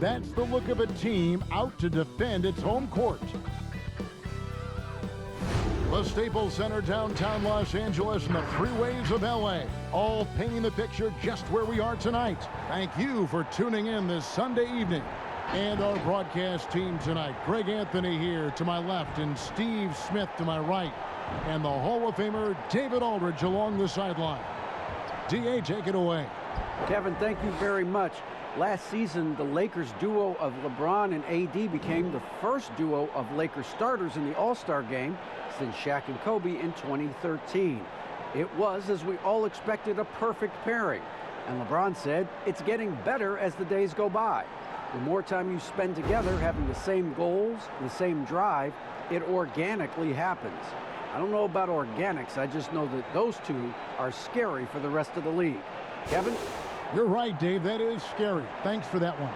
That's the look of a team out to defend its home court. The Staples Center, downtown Los Angeles, and the freeways of LA, all painting the picture just where we are tonight. Thank you for tuning in this Sunday evening. And our broadcast team tonight, Greg Anthony here to my left and Steve Smith to my right. And the Hall of Famer David Aldridge along the sideline. D.A., take it away. Kevin, thank you very much. Last season, the Lakers duo of LeBron and AD became the first duo of Lakers starters in the All-Star game since Shaq and Kobe in 2013. It was, as we all expected, a perfect pairing. And LeBron said, it's getting better as the days go by. The more time you spend together having the same goals, the same drive, it organically happens. I don't know about organics, I just know that those two are scary for the rest of the league. Kevin? You're right, Dave. That is scary. Thanks for that one.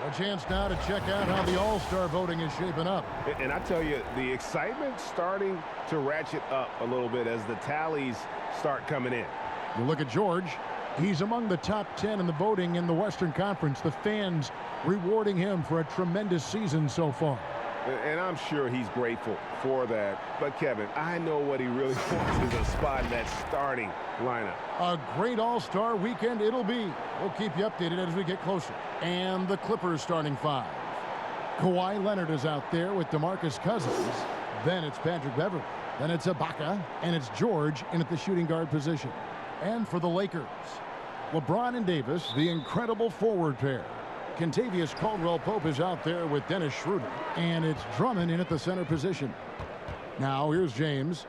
A chance now to check out how the All-Star voting is shaping up. And I tell you, the excitement's starting to ratchet up a little bit as the tallies start coming in. You look at George. He's among the top 10 in the voting in the Western Conference. The fans rewarding him for a tremendous season so far. And I'm sure he's grateful for that. But, Kevin, I know what he really wants is a spot in that starting lineup. A great All-Star weekend it'll be. We'll keep you updated as we get closer. And the Clippers starting five. Kawhi Leonard is out there with DeMarcus Cousins. Then it's Patrick Beverley. Then it's Ibaka. And it's George in at the shooting guard position. And for the Lakers, LeBron and Davis, the incredible forward pair. Kentavious Caldwell-Pope is out there with Dennis Schroeder. And it's Drummond in at the center position. Now here's James.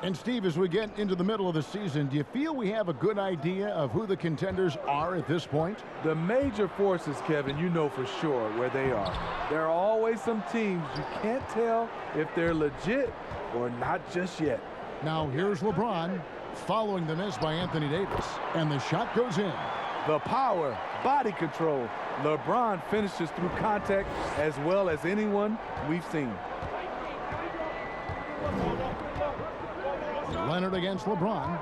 And Steve, as we get into the middle of the season, do you feel we have a good idea of who the contenders are at this point? The major forces, Kevin, you know for sure where they are. There are always some teams you can't tell if they're legit or not just yet. Now here's LeBron following the miss by Anthony Davis. And the shot goes in. The power, body control. LeBron finishes through contact as well as anyone we've seen. Leonard against LeBron.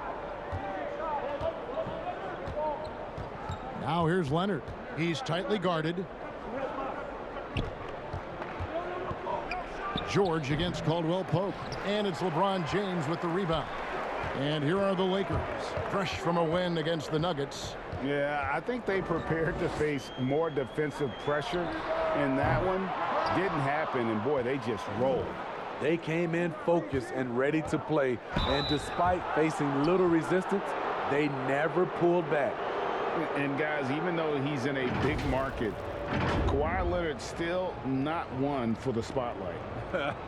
Now here's Leonard. He's tightly guarded. George against Caldwell-Pope. And it's LeBron James with the rebound. And here are the Lakers, fresh from a win against the Nuggets. Yeah, I think they prepared to face more defensive pressure, and that one didn't happen, and boy, they just rolled. They came in focused and ready to play, and despite facing little resistance, they never pulled back. And guys, even though he's in a big market, Kawhi Leonard's still not one for the spotlight.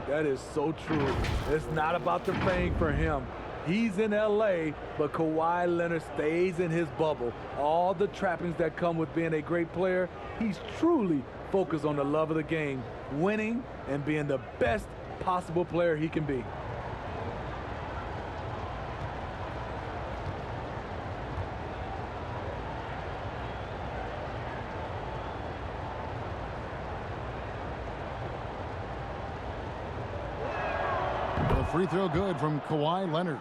That is so true. It's not about the fame for him. He's in LA, but Kawhi Leonard stays in his bubble. All the trappings that come with being a great player, he's truly focused on the love of the game, winning and being the best possible player he can be. The free throw good from Kawhi Leonard.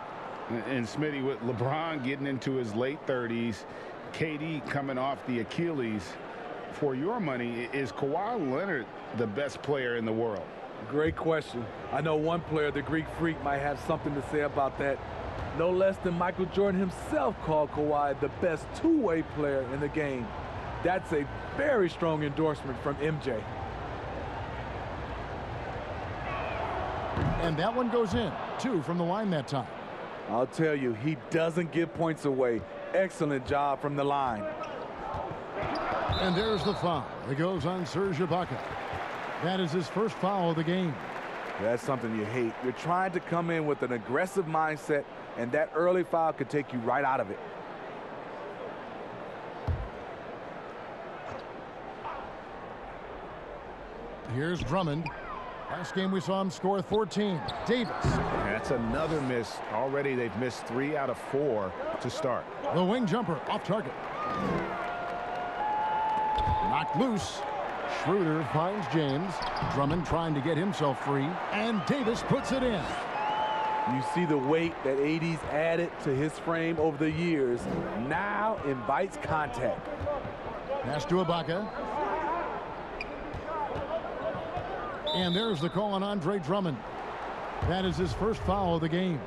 And Smitty, with LeBron getting into his late 30s, KD coming off the Achilles, for your money, is Kawhi Leonard the best player in the world? Great question. I know one player, the Greek Freak, might have something to say about that. No less than Michael Jordan himself called Kawhi the best two-way player in the game. That's a very strong endorsement from MJ. And that one goes in. 2 from the line that time. I'll tell you, he doesn't give points away. Excellent job from the line. And there's the foul. It goes on Serge Ibaka. That is his first foul of the game. That's something you hate. You're trying to come in with an aggressive mindset, and that early foul could take you right out of it. Here's Drummond. Last game we saw him score 14. Davis. That's another miss. Already they've missed 3 out of 4 to start. The wing jumper off target. Knocked loose. Schroeder finds James. Drummond trying to get himself free. And Davis puts it in. You see the weight that AD's added to his frame over the years. Now invites contact. Pass to Ibaka. And there's the call on Andre Drummond. That is his first foul of the game.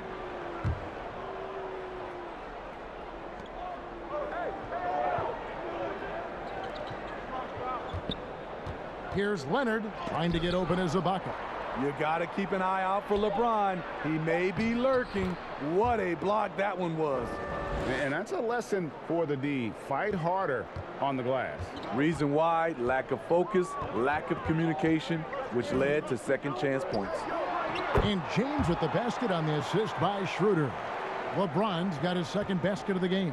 Here's Leonard trying to get open as Ibaka. You got to keep an eye out for LeBron. He may be lurking. What a block that one was. And that's a lesson for the D. Fight harder on the glass. Reason why: lack of focus, lack of communication, which led to second chance points. And James with the basket on the assist by Schroeder. LeBron's got his second basket of the game.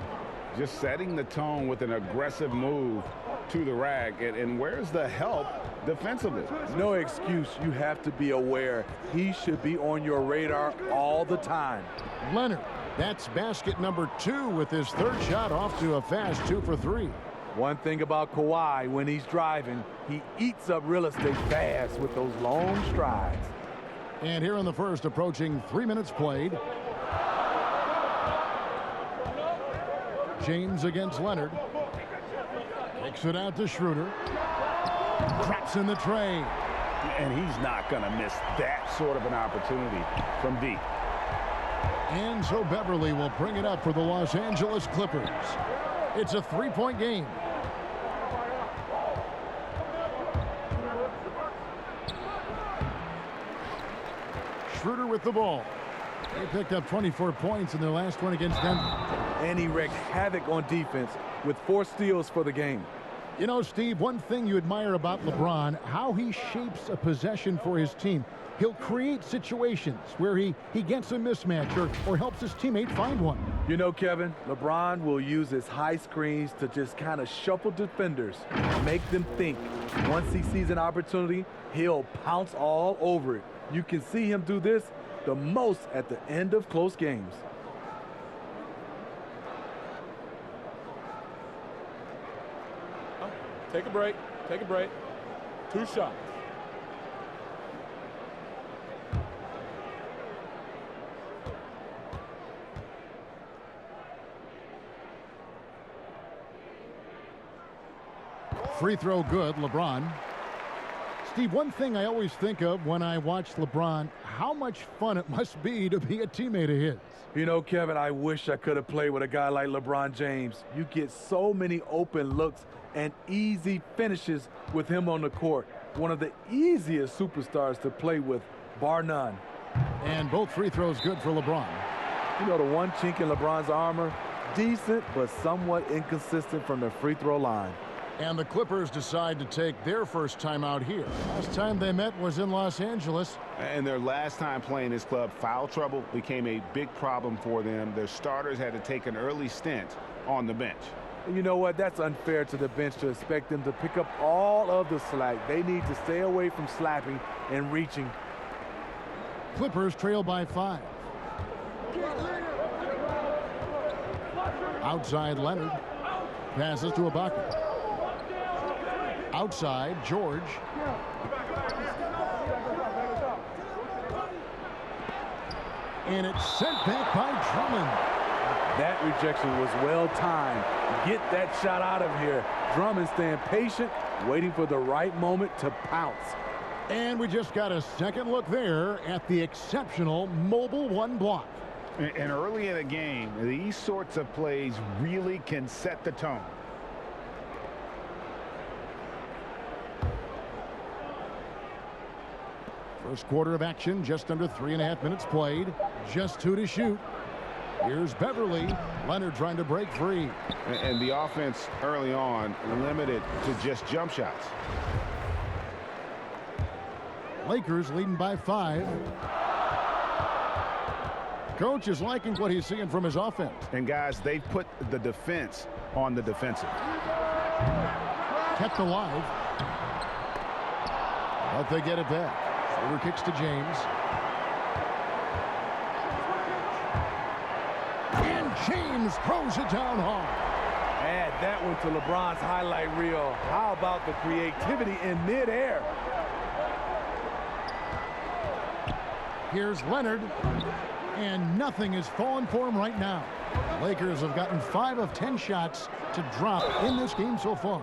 Just setting the tone with an aggressive move to the rack. And where's the help defensively? No excuse. You have to be aware. He should be on your radar all the time. Leonard, that's basket number 2 with his third shot off to a fast 2 for 3. One thing about Kawhi, when he's driving, he eats up real estate fast with those long strides. And here in the first, approaching 3 minutes played. James against Leonard. Kicks it out to Schroeder. Drops in the tray. And he's not going to miss that sort of an opportunity from deep. And so Beverly will bring it up for the Los Angeles Clippers. It's a 3-point game. Schroeder with the ball. They picked up 24 points in their last one against Denver. And he wreaked havoc on defense with 4 steals for the game. You know, Steve, one thing you admire about LeBron, how he shapes a possession for his team. He'll create situations where he gets a mismatch or helps his teammate find one. You know, Kevin, LeBron will use his high screens to just kind of shuffle defenders, make them think. Once he sees an opportunity, he'll pounce all over it. You can see him do this the most at the end of close games. Take a break. Take a break. 2 shots. Free throw good, LeBron. Steve, one thing I always think of when I watch LeBron, how much fun it must be to be a teammate of his. You know, Kevin, I wish I could have played with a guy like LeBron James. You get so many open looks and easy finishes with him on the court. One of the easiest superstars to play with, bar none. And both free throws good for LeBron. You know, the one chink in LeBron's armor, decent but somewhat inconsistent from the free throw line. And the Clippers decide to take their first time out here. Last time they met was in Los Angeles. And their last time playing this club, foul trouble became a big problem for them. Their starters had to take an early stint on the bench. You know what? That's unfair to the bench to expect them to pick up all of the slack. They need to stay away from slapping and reaching. Clippers trail by 5. Outside Leonard. Passes to Ibaka. Outside, George. And it's sent back by Drummond. That rejection was well timed. Get that shot out of here. Drummond staying patient, waiting for the right moment to pounce. And we just got a second look there at the exceptional mobile 1 block. And early in a game, these sorts of plays really can set the tone. First quarter of action, just under 3.5 minutes played. Just 2 to shoot. Here's Beverly. Leonard trying to break free. And the offense early on limited to just jump shots. Lakers leading by 5. Coach is liking what he's seeing from his offense. And guys, they've put the defense on the defensive. Kept alive. But they get it back. Schroeder kicks to James. And James throws it down hard. Add that one to LeBron's highlight reel. How about the creativity in midair? Here's Leonard. And nothing is falling for him right now. The Lakers have gotten 5 of 10 shots to drop in this game so far,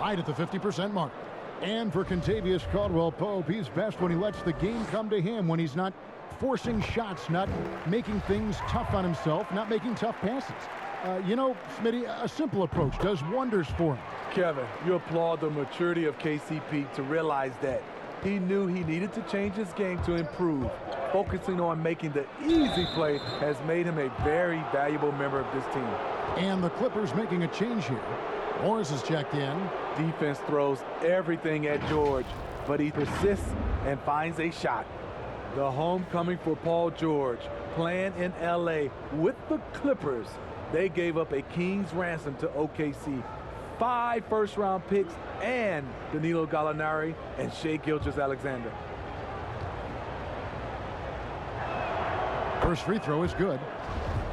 right at the 50% mark. And for Kentavious Caldwell-Pope, he's best when he lets the game come to him, when he's not forcing shots, not making things tough on himself, not making tough passes. You know, Smitty, a simple approach does wonders for him. Kevin, you applaud the maturity of KCP to realize that. He knew he needed to change his game to improve. Focusing on making the easy play has made him a very valuable member of this team. And the Clippers making a change here. Morris is checked in. Defense throws everything at George, but he persists and finds a shot. The homecoming for Paul George, playing in LA with the Clippers. They gave up a king's ransom to OKC. 5 first-round picks and Danilo Gallinari and Shai Gilgeous-Alexander. First free throw is good.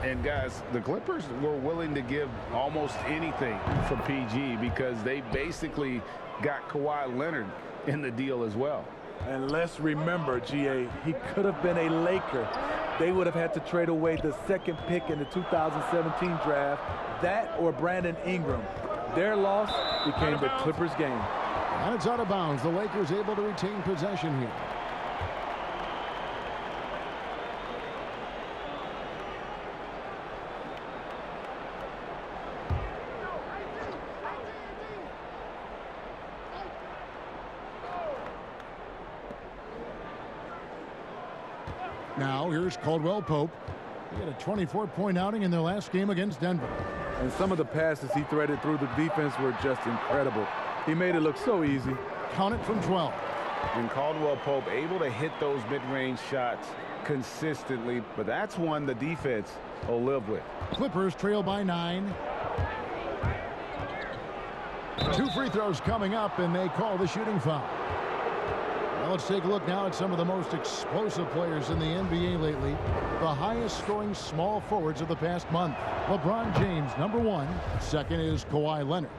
And guys, the Clippers were willing to give almost anything for PG because they basically got Kawhi Leonard in the deal as well. And let's remember, GA, he could have been a Laker. They would have had to trade away the 2nd pick in the 2017 draft, that or Brandon Ingram. Their loss became the Clippers' game. And it's out of bounds. The Lakers able to retain possession here. Now here's Caldwell-Pope. He had a 24-point outing in their last game against Denver. And some of the passes he threaded through the defense were just incredible. He made it look so easy. Count it from 12. And Caldwell-Pope able to hit those mid-range shots consistently, but that's one the defense will live with. Clippers trail by 9. 2 free throws coming up, and they call the shooting foul. Well, let's take a look now at some of the most explosive players in the NBA lately. The highest scoring small forwards of the past month. LeBron James, number 1. Second is Kawhi Leonard.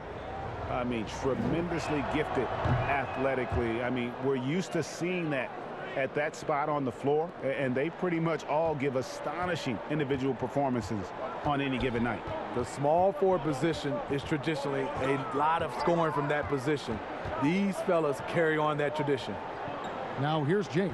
I mean, tremendously gifted athletically. I mean, we're used to seeing that at that spot on the floor, and they pretty much all give astonishing individual performances on any given night. The small forward position is traditionally a lot of scoring from that position. These fellas carry on that tradition. Now here's James.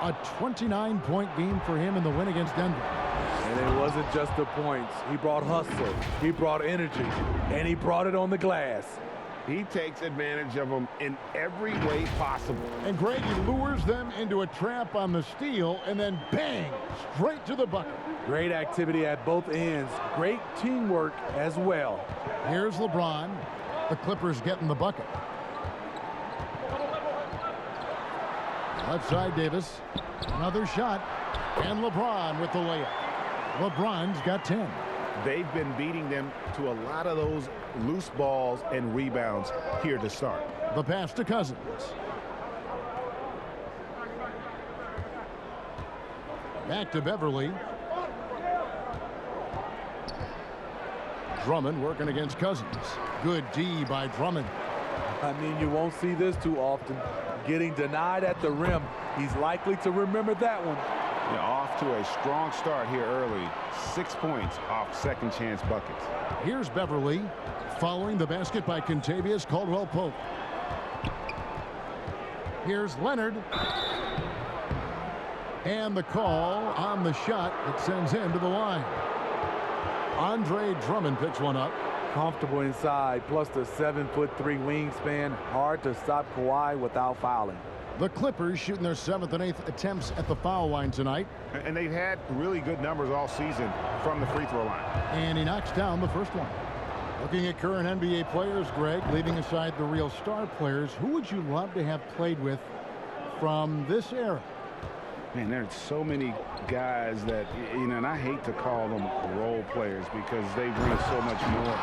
A 29-point game for him in the win against Denver. And it wasn't just the points. He brought hustle, he brought energy, and he brought it on the glass. He takes advantage of them in every way possible. And Greg, he lures them into a trap on the steal, and then bang, straight to the bucket. Great activity at both ends. Great teamwork as well. Here's LeBron. The Clippers getting the bucket. Left side, Davis. Another shot. And LeBron with the layup. LeBron's got 10. They've been beating them to a lot of those loose balls and rebounds here to start. The pass to Cousins. Back to Beverly. Drummond working against Cousins. Good D by Drummond. I mean, you won't see this too often. Getting denied at the rim. He's likely to remember that one. Yeah, off to a strong start here early. 6 points off second chance buckets. Here's Beverly following the basket by Kentavious Caldwell-Pope. Here's Leonard. And the call on the shot that sends him to the line. Andre Drummond picks one up. Comfortable inside, plus the 7'3" wingspan. Hard to stop Kawhi without fouling. The Clippers shooting their 7th and 8th attempts at the foul line tonight. And they've had really good numbers all season from the free throw line. And he knocks down the first one. Looking at current NBA players, Greg, leaving aside the real star players, who would you love to have played with from this era? Man, there's so many guys that, you know, and I hate to call them role players because they bring so much more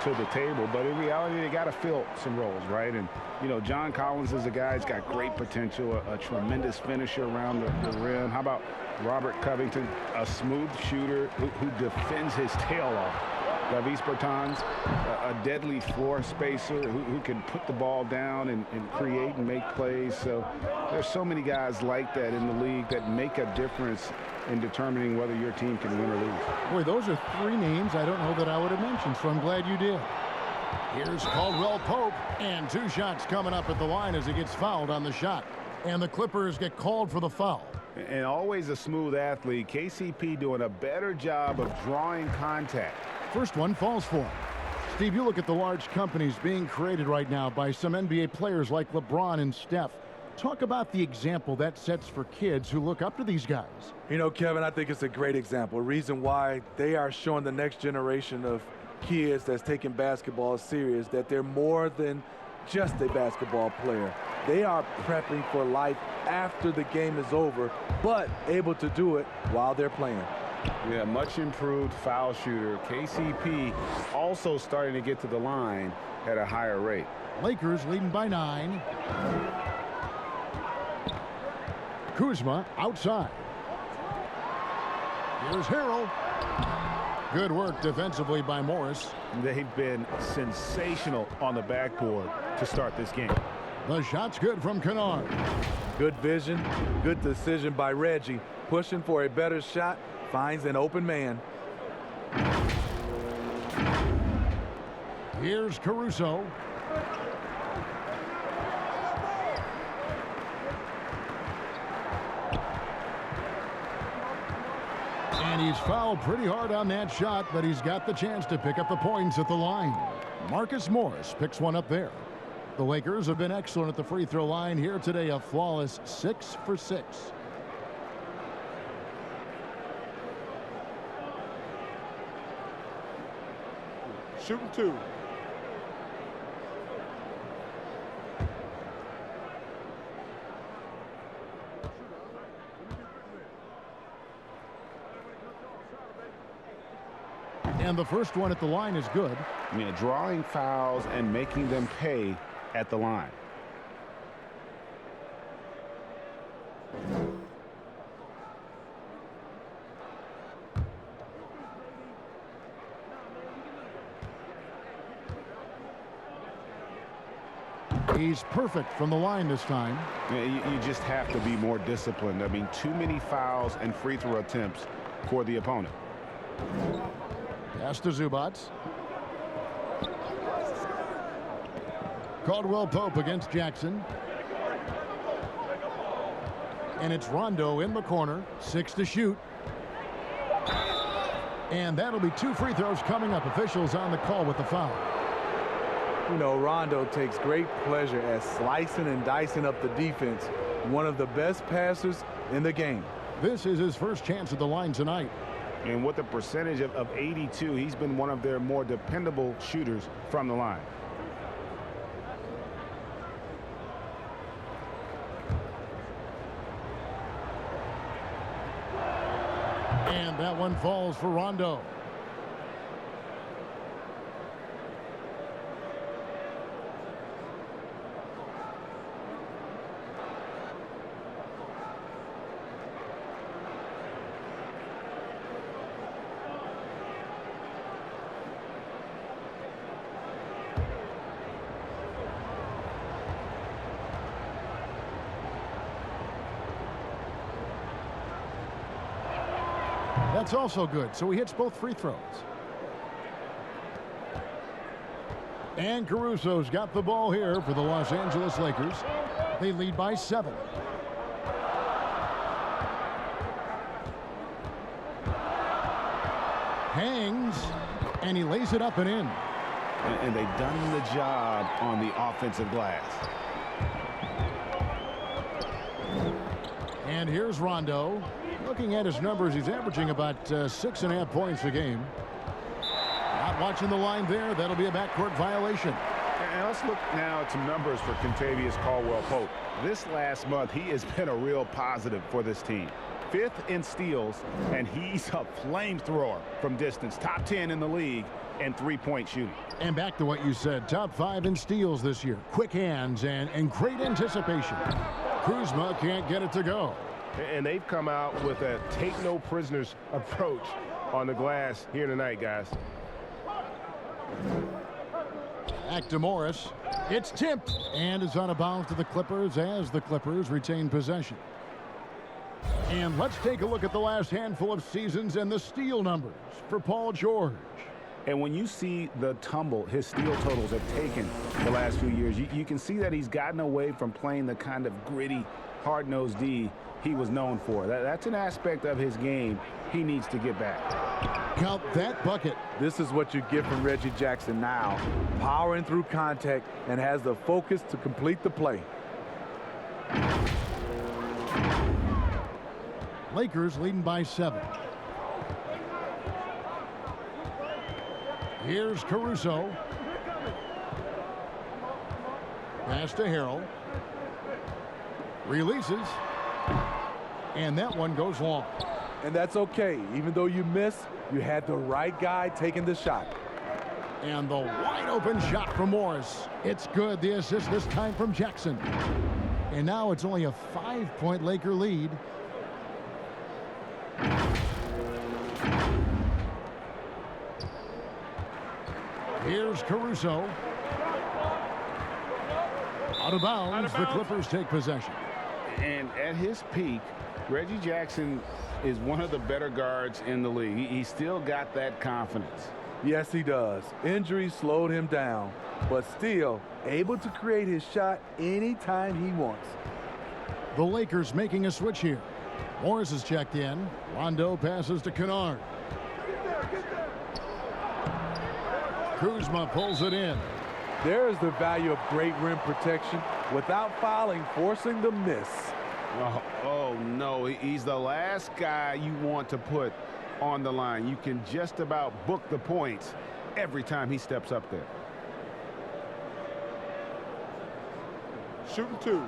to the table, but in reality they got to fill some roles, right? And you know, John Collins is a guy who's got great potential, a tremendous finisher around the rim. How about Robert Covington, a smooth shooter who defends his tail off? Davis Bertans, a deadly floor spacer who can put the ball down and create and make plays. So there's so many guys like that in the league that make a difference in determining whether your team can win or lose. Boy, those are 3 names I don't know that I would have mentioned, so I'm glad you did. Here's Caldwell Pope, and 2 shots coming up at the line as he gets fouled on the shot. And the Clippers get called for the foul. And always a smooth athlete. KCP doing a better job of drawing contact. First one falls for him. Steve, you look at the large companies being created right now by some NBA players like LeBron and Steph. Talk about the example that sets for kids who look up to these guys. You know, Kevin, I think it's a great example. Reason why they are showing the next generation of kids that's taking basketball serious, that they're more than just a basketball player. They are prepping for life after the game is over, but able to do it while they're playing. Yeah, much improved foul shooter. KCP also starting to get to the line at a higher rate. Lakers leading by 9. Kuzma outside. Here's Harrell. Good work defensively by Morris. They've been sensational on the backboard to start this game. The shot's good from Kennard. Good vision, good decision by Reggie. Pushing for a better shot, finds an open man. Here's Caruso. And he's fouled pretty hard on that shot, but he's got the chance to pick up the points at the line. Marcus Morris picks one up there. The Lakers have been excellent at the free throw line here today, a flawless 6 for 6. Shooting 2. And the first one at the line is good. Yeah, drawing fouls and making them pay at the line. He's perfect from the line this time. Yeah, you just have to be more disciplined. I mean, too many fouls and free throw attempts for the opponent. Pass to Zubac. Caldwell Pope against Jackson. And it's Rondo in the corner. 6 to shoot. And that'll be 2 free throws coming up. Officials on the call with the foul. You know, Rondo takes great pleasure at slicing and dicing up the defense. One of the best passers in the game. This is his first chance at the line tonight. And with a percentage of 82, he's been one of their more dependable shooters from the line. And that one falls for Rondo. That's also good, so he hits both free throws. And Caruso's got the ball here for the Los Angeles Lakers. They lead by 7. Hangs, and he lays it up and in. And they've done the job on the offensive glass. And here's Rondo. Looking at his numbers, he's averaging about 6.5 points a game. Not watching the line there. That'll be a backcourt violation. And let's look now at some numbers for Kentavious Caldwell-Pope. This last month, he has been a real positive for this team. 5th in steals, and he's a flamethrower from distance. Top 10 in the league and 3-point shooting. And back to what you said, top 5 in steals this year. Quick hands and great anticipation. Kuzma can't get it to go. And they've come out with a take-no-prisoners approach on the glass here tonight, guys. Back to Morris. It's tipped and is out of bounds to the Clippers as the Clippers retain possession. And let's take a look at the last handful of seasons and the steal numbers for Paul George. And when you see the tumble his steal totals have taken the last few years, you can see that he's gotten away from playing the kind of gritty, hard-nosed D he was known for. That's an aspect of his game he needs to get back. Count that bucket. This is what you get from Reggie Jackson now. Powering through contact and has the focus to complete the play. Lakers leading by 7. Here's Caruso. Pass to Harrell. Releases. And that one goes long. And that's okay. Even though you miss, you had the right guy taking the shot. And the wide open shot from Morris. It's good. The assist this time from Jackson. And now it's only a 5-point Laker lead. Here's Caruso. Out of bounds. The Clippers take possession. And at his peak, Reggie Jackson is one of the better guards in the league. He's still got that confidence. Yes, he does. Injury slowed him down, but still able to create his shot anytime he wants. The Lakers making a switch here. Morris is checked in. Rondo passes to Kennard. Kuzma pulls it in. There is the value of great rim protection without fouling, forcing the miss. Oh, no, he's the last guy you want to put on the line. You can just about book the points every time he steps up there. Shooting 2.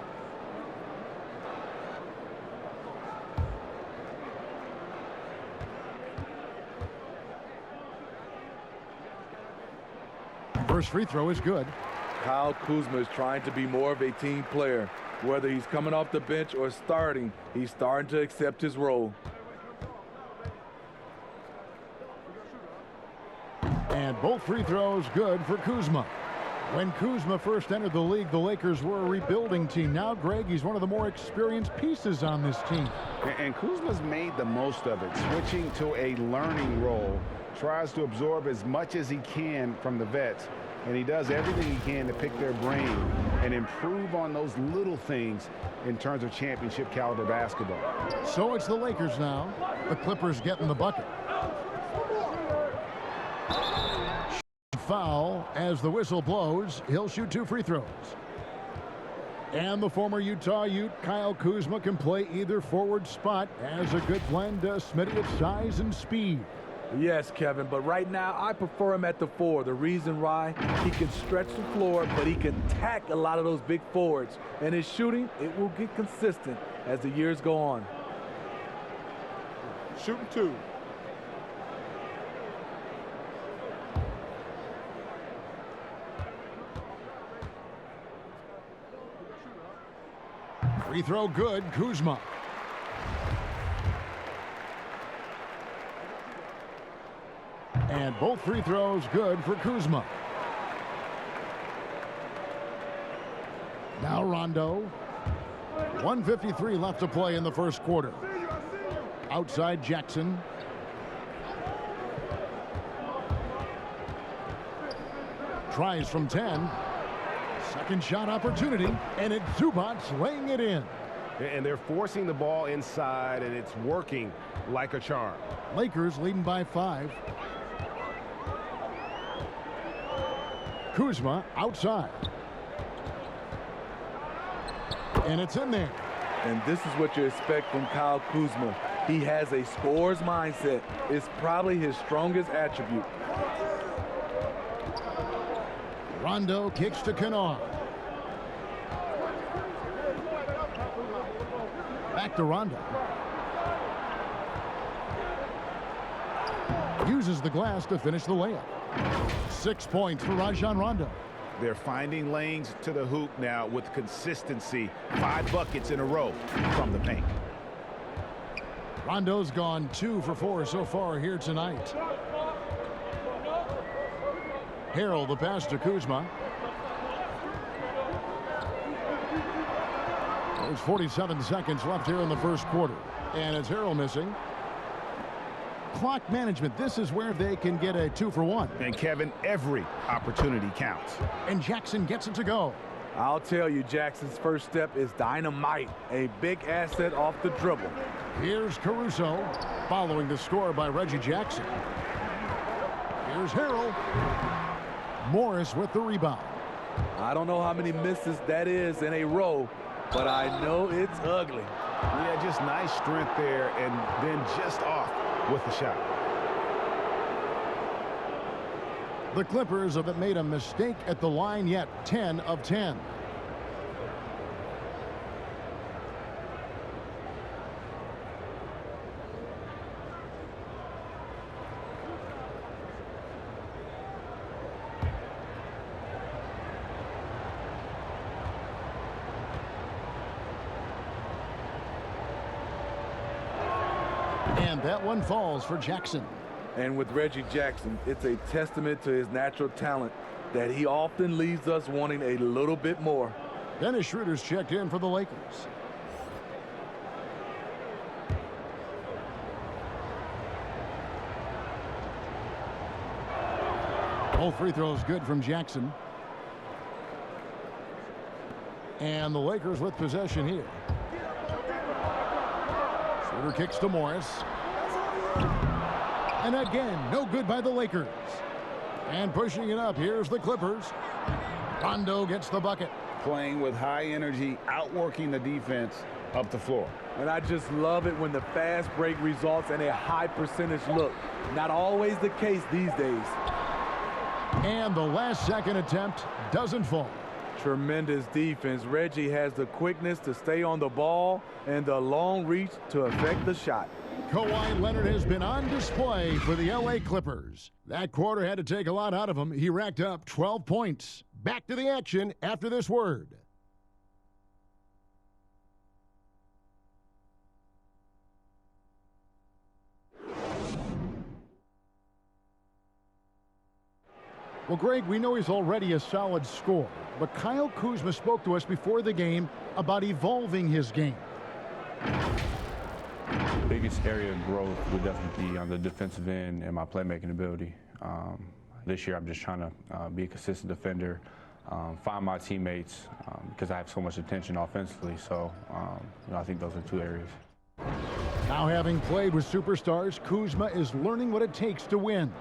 First free throw is good. Kyle Kuzma is trying to be more of a team player. Whether he's coming off the bench or starting, he's starting to accept his role. And both free throws good for Kuzma. When Kuzma first entered the league, the Lakers were a rebuilding team. Now, Greg, he's one of the more experienced pieces on this team. And Kuzma's made the most of it, switching to a learning role. Tries to absorb as much as he can from the vets, and he does everything he can to pick their brain and improve on those little things in terms of championship caliber basketball. So it's the Lakers now. The Clippers getting the bucket. Foul as the whistle blows. He'll shoot 2 free throws. And the former Utah Ute, Kyle Kuzma, can play either forward spot. Has a good blend of Smitty of size and speed. Yes, Kevin, but right now I prefer him at the 4. The reason why, he can stretch the floor, but he can tack a lot of those big forwards. And his shooting, it will get consistent as the years go on. Shooting 2. Free throw good, Kuzma. And both free throws good for Kuzma. Now Rondo. 1:53 left to play in the first quarter. Outside Jackson. Tries from 10. Second shot opportunity, and it's Zubac laying it in. And they're forcing the ball inside, and it's working like a charm. Lakers leading by 5. Kuzma outside. And it's in there. And this is what you expect from Kyle Kuzma. He has a scorer's mindset. It's probably his strongest attribute. Rondo kicks to Kennard. Back to Rondo. Uses the glass to finish the layup. 6 points for Rajon Rondo. They're finding lanes to the hoop now with consistency. 5 buckets in a row from the paint. Rondo's gone 2 for 4 so far here tonight. Harrell, the pass to Kuzma. There's 47 seconds left here in the first quarter. And it's Harrell missing. Clock management, this is where they can get a 2-for-1. And Kevin, every opportunity counts. And Jackson gets it to go. I'll tell you, Jackson's first step is dynamite, a big asset off the dribble. Here's Caruso, following the score by Reggie Jackson. Here's Harrell. Morris with the rebound. I don't know how many misses that is in a row, but I know it's ugly. Yeah, just nice strength there, and then just off with the shot. The Clippers haven't made a mistake at the line yet. 10 of 10. And that one falls for Jackson. And with Reggie Jackson, it's a testament to his natural talent that he often leaves us wanting a little bit more. Dennis Schroeder's checked in for the Lakers. All free throws good from Jackson. And the Lakers with possession here. Schroeder kicks to Morris. And again, no good by the Lakers. And pushing it up, here's the Clippers. Rondo gets the bucket. Playing with high energy, outworking the defense up the floor. And I just love it when the fast break results in a high percentage look. Not always the case these days. And the last second attempt doesn't fall. Tremendous defense. Reggie has the quickness to stay on the ball and the long reach to affect the shot. Kawhi Leonard has been on display for the LA Clippers. That quarter had to take a lot out of him. He racked up 12 points. Back to the action after this word. Well, Greg, we know he's already a solid scorer, but Kyle Kuzma spoke to us before the game about evolving his game. Biggest area of growth would definitely be on the defensive end and my playmaking ability. This year I'm just trying to be a consistent defender, find my teammates because I have so much attention offensively. So I think those are two areas. Now having played with superstars, Kuzma is learning what it takes to win.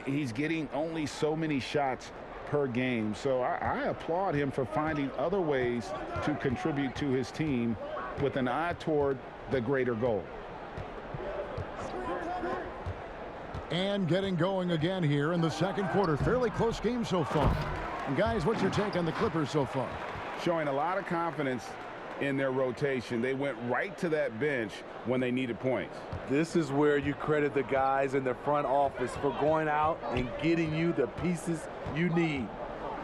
He's getting only so many shots per game, so I applaud him for finding other ways to contribute to his team with an eye toward the greater goal. And getting going again here in the second quarter. Fairly close game so far. And guys, what's your take on the Clippers so far? Showing a lot of confidence in their rotation. They went right to that bench when they needed points. This is where you credit the guys in the front office for going out and getting you the pieces you need.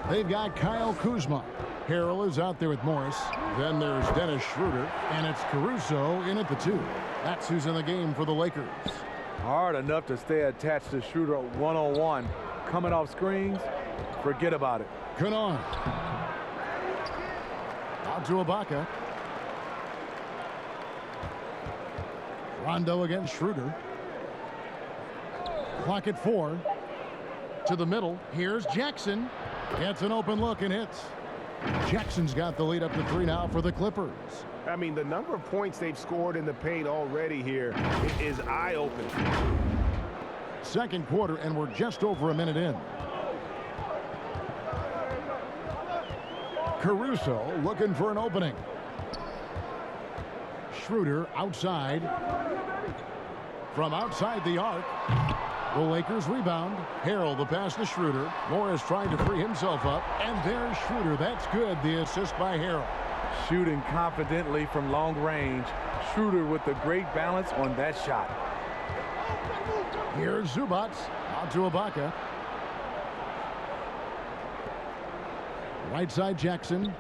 They've got Kyle Kuzma. Harrell is out there with Morris. Then there's Dennis Schroeder. And it's Caruso in at the 2. That's who's in the game for the Lakers. Hard enough to stay attached to Schroeder one-on-one. Coming off screens, forget about it. Kennard. Out to Ibaka. Rondo against Schroeder. Clock at 4. To the middle. Here's Jackson. Gets an open look and hits. Jackson's got the lead up to 3 now for the Clippers. I mean, the number of points they've scored in the paint already here is eye-opening. Second quarter, and we're just over a minute in. Caruso looking for an opening. Schroeder outside. From outside the arc. The Lakers rebound. Harrell the pass to Schroeder. Morris trying to free himself up. And there's Schroeder. That's good. The assist by Harrell. Shooting confidently from long range. Schroeder with the great balance on that shot. Here's Zubac. Out to Ibaka. Right side Jackson.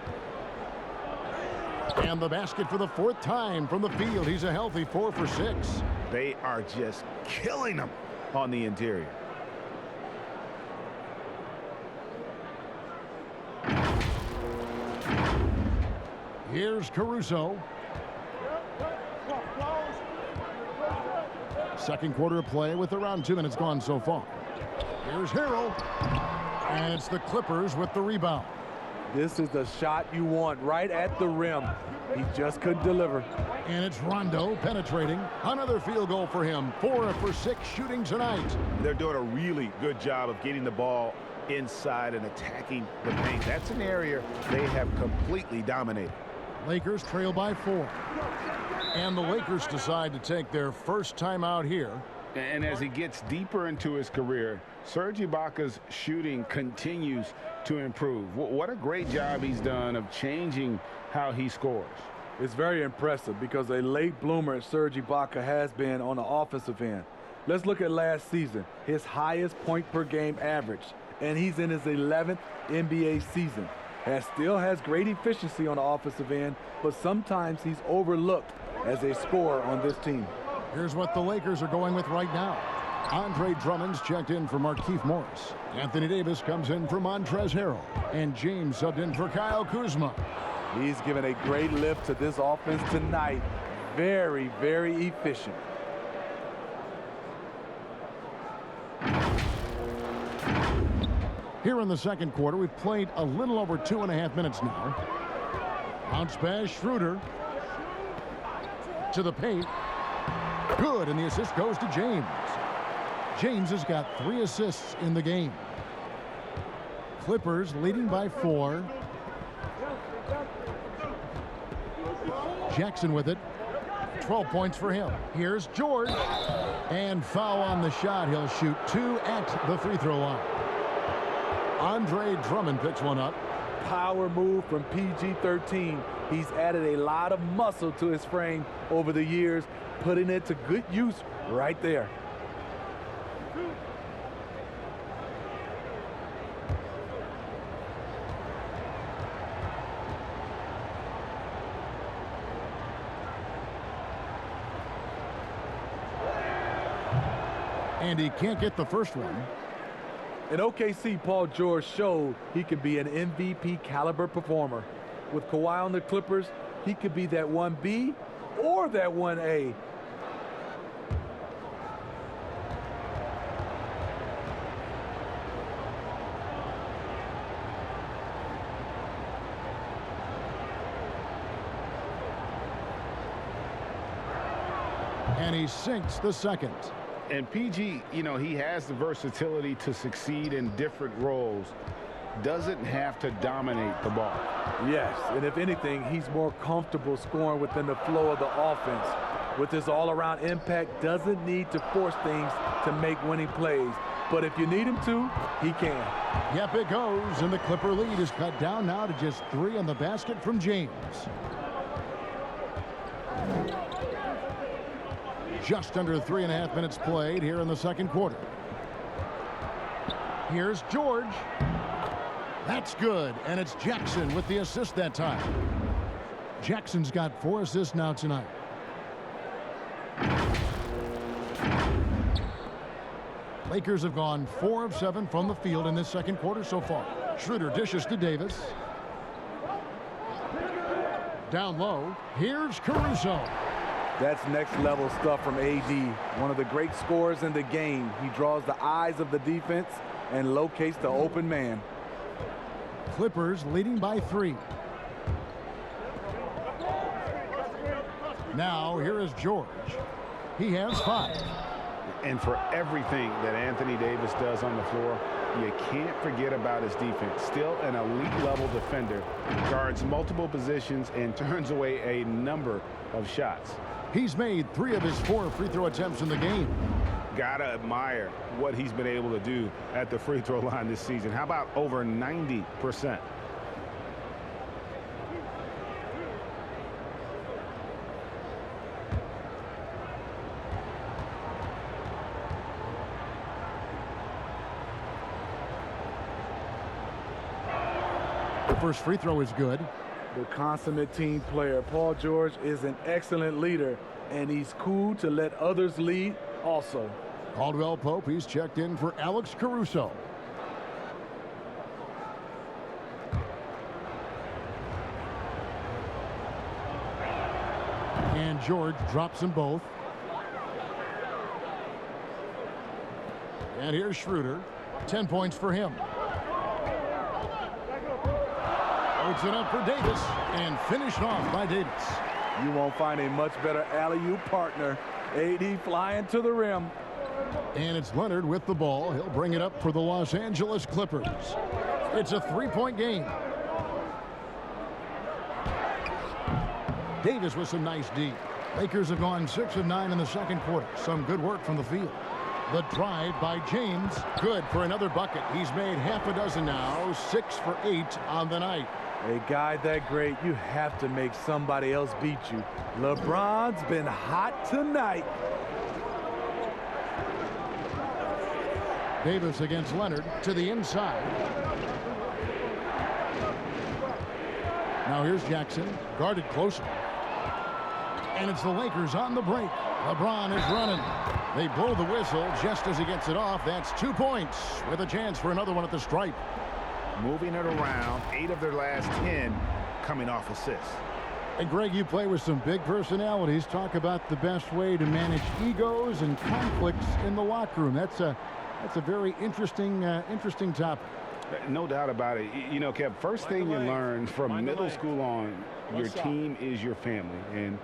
And the basket for the 4th time from the field. He's a healthy 4 for 6. They are just killing them on the interior. Here's Caruso. Second quarter of play with around 2 minutes gone so far. Here's Harrell. And it's the Clippers with the rebound. This is the shot you want right at the rim. He just couldn't deliver. And it's Rondo penetrating. Another field goal for him. 4 for 6 shooting tonight. They're doing a really good job of getting the ball inside and attacking the paint. That's an area they have completely dominated. Lakers trail by 4. And the Lakers decide to take their first timeout here. And as he gets deeper into his career, Serge Ibaka's shooting continues to improve. What a great job he's done of changing how he scores. It's very impressive because a late bloomer Serge Ibaka has been on the offensive end. Let's look at last season, his highest point per game average, and he's in his 11th NBA season. Still has great efficiency on the offensive end, but sometimes he's overlooked as a scorer on this team. Here's what the Lakers are going with right now. Andre Drummond's checked in for Markieff Morris. Anthony Davis comes in for Montrezl Harrell. And James subbed in for Kyle Kuzma. He's given a great lift to this offense tonight. Very, very efficient. Here in the second quarter, we've played a little over 2.5 minutes now. Bounce pass, Schroeder. To the paint. Good, and the assist goes to James. James has got 3 assists in the game. Clippers leading by 4. Jackson with it. 12 points for him. Here's George. And foul on the shot. He'll shoot 2 at the free throw line. Andre Drummond picks one up. Power move from PG-13. He's added a lot of muscle to his frame over the years, putting it to good use right there. And he can't get the first one. In OKC, Paul George showed he could be an MVP caliber performer. With Kawhi on the Clippers, he could be that 1B or that 1A. And he sinks the second. And PG, you know, he has the versatility to succeed in different roles. Doesn't have to dominate the ball. Yes, and if anything, he's more comfortable scoring within the flow of the offense. With his all-around impact, doesn't need to force things to make winning plays. But if you need him to, he can. Yep, it goes, and the Clipper lead is cut down now to just 3 on the basket from James. Just under 3.5 minutes played here in the second quarter. Here's George. That's good, and it's Jackson with the assist that time. Jackson's got 4 assists now tonight. Lakers have gone 4 of 7 from the field in this second quarter so far. Schroeder dishes to Davis. Down low, here's Caruso. That's next level stuff from AD. One of the great scorers in the game. He draws the eyes of the defense and locates the open man. Clippers leading by 3. Now here is George. He has 5. And for everything that Anthony Davis does on the floor, you can't forget about his defense. Still an elite level defender, guards multiple positions and turns away a number of shots. He's made 3 of his 4 free throw attempts in the game. Gotta admire what he's been able to do at the free throw line this season. How about over 90%? The first free throw is good. The consummate team player. Paul George is an excellent leader, and he's cool to let others lead also. Caldwell Pope, he's checked in for Alex Caruso. George drops them both. And here's Schroeder. 10 points for him. Loads it up for Davis and finished off by Davis. You won't find a much better alley-oop partner. AD flying to the rim. And it's Leonard with the ball. He'll bring it up for the Los Angeles Clippers. It's a three-point game. Davis with some nice D. Lakers have gone 6 of 9 in the second quarter. Some good work from the field. The drive by James. Good for another bucket. He's made half a dozen now. 6 for 8 on the night. A guy that great, you have to make somebody else beat you. LeBron's been hot tonight. Davis against Leonard to the inside. Now here's Jackson, guarded closer. And it's the Lakers on the break. LeBron is running. They blow the whistle just as he gets it off. That's 2 points with a chance for another one at the stripe. Moving it around, 8 of their last 10 coming off assists. And Greg, you play with some big personalities. Talk about the best way to manage egos and conflicts in the locker room. That's a very interesting topic. No doubt about it. You know, Kev, first thing you learn from middle school on, your team is your family. And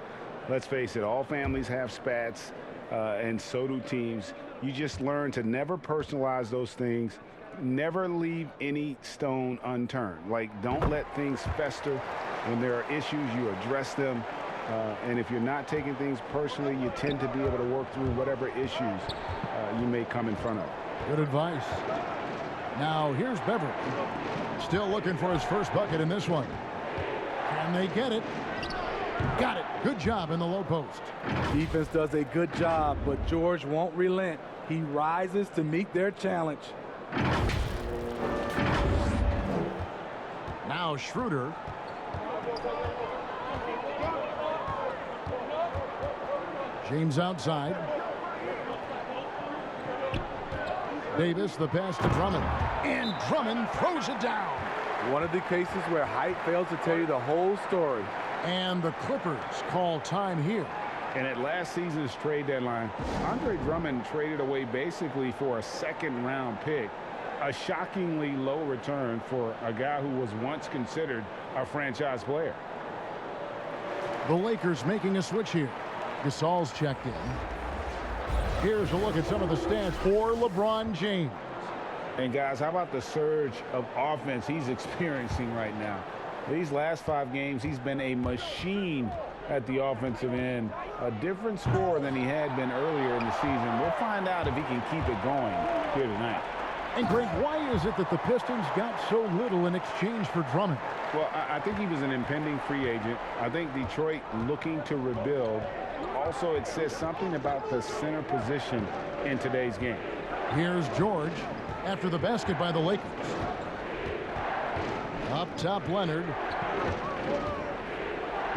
let's face it, all families have spats, and so do teams. You just learn to never personalize those things. Never leave any stone unturned. Like, don't let things fester. When there are issues, you address them. And if you're not taking things personally, you tend to be able to work through whatever issues you may come in front of. Good advice. Now here's Beverly. Still looking for his first bucket in this one. Can they get it? Got it. Good job in the low post. Defense does a good job, but George won't relent. He rises to meet their challenge. Now Schroeder. James outside. Davis, the pass to Drummond. And Drummond throws it down. One of the cases where height fails to tell you the whole story. And the Clippers call time here. And at last season's trade deadline, Andre Drummond traded away basically for a second-round pick. A shockingly low return for a guy who was once considered a franchise player. The Lakers making a switch here. Gasol's checked in. Here's a look at some of the stats for LeBron James. And guys, how about the surge of offense he's experiencing right now? These last 5 games, he's been a machine at the offensive end. A different scorer than he had been earlier in the season. We'll find out if he can keep it going here tonight. And Greg, why is it that the Pistons got so little in exchange for Drummond? Well, I think he was an impending free agent. I think Detroit looking to rebuild. Also, it says something about the center position in today's game. Here's George after the basket by the Lakers. Up top, Leonard.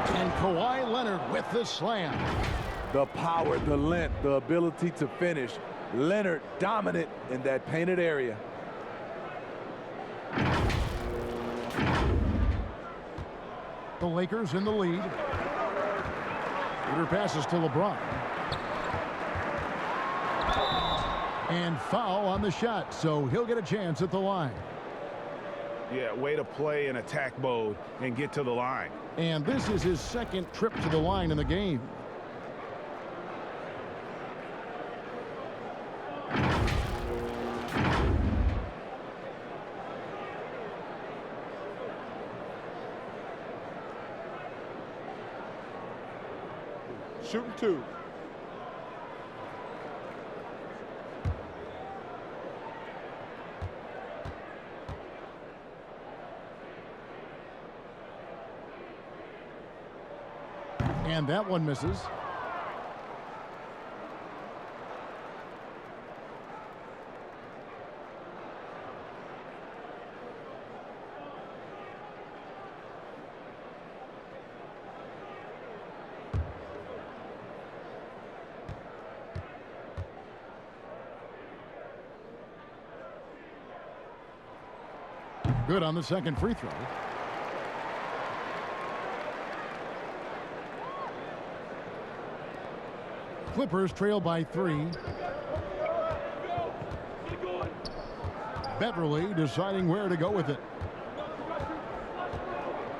And Kawhi Leonard with the slam. The power, the length, the ability to finish. Leonard dominant in that painted area. The Lakers in the lead. Peter passes to LeBron. And foul on the shot, so he'll get a chance at the line. Yeah, way to play in attack mode and get to the line. And this is his second trip to the line in the game. Shooting 2. And that one misses. Good on the second free throw. Clippers trail by 3. Beverly deciding where to go with it.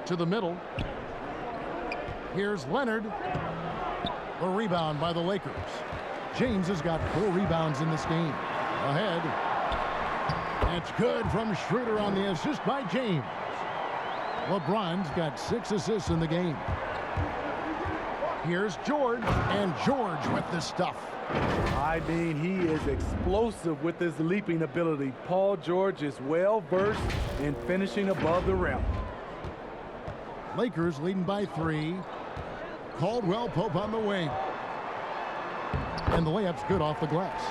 To the middle. Here's Leonard. A rebound by the Lakers. James has got 4 rebounds in this game. Ahead. It's good from Schroeder on the assist by James. LeBron's got 6 assists in the game. Here's George, and George with the stuff. I mean, he is explosive with his leaping ability. Paul George is well-versed in finishing above the rim. Lakers leading by 3. Caldwell Pope on the wing. And the layup's good off the glass.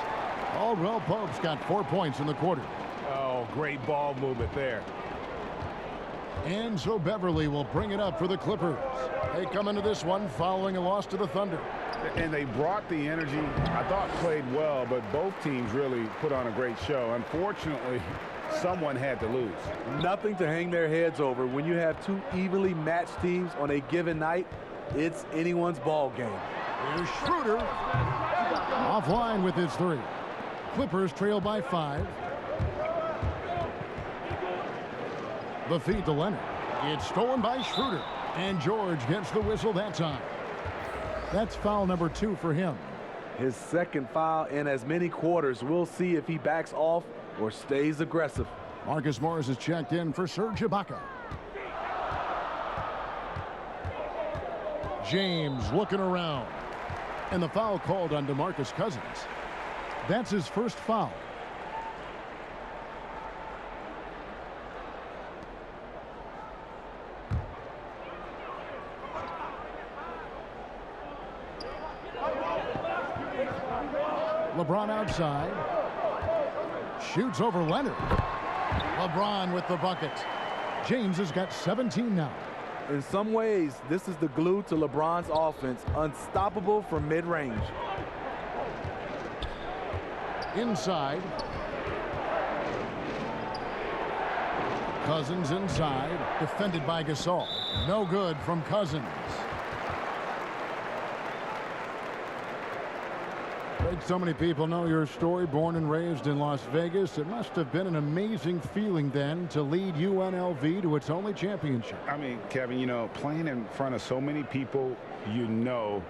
Caldwell Pope's got 4 points in the quarter. Oh, great ball movement there. And so Beverly will bring it up for the Clippers. They come into this one following a loss to the Thunder. And they brought the energy. I thought played well, but both teams really put on a great show. Unfortunately, someone had to lose. Nothing to hang their heads over. When you have 2 evenly matched teams on a given night, it's anyone's ball game. Here's Schroeder. Offline with his 3. Clippers trail by 5. The feed to Leonard. It's stolen by Schroeder. And George gets the whistle that time. That's foul number 2 for him. His second foul in as many quarters. We'll see if he backs off or stays aggressive. Marcus Morris is checked in for Serge Ibaka. James looking around. And the foul called on DeMarcus Cousins. That's his first foul. LeBron outside. Shoots over Leonard. LeBron with the bucket. James has got 17 now. In some ways, this is the glue to LeBron's offense. Unstoppable from mid-range. Inside. Cousins inside. Defended by Gasol. No good from Cousins. So many people know your story. Born and raised in Las Vegas, it must have been an amazing feeling then to lead UNLV to its only championship. I mean, Kevin, you know, playing in front of so many people, you know,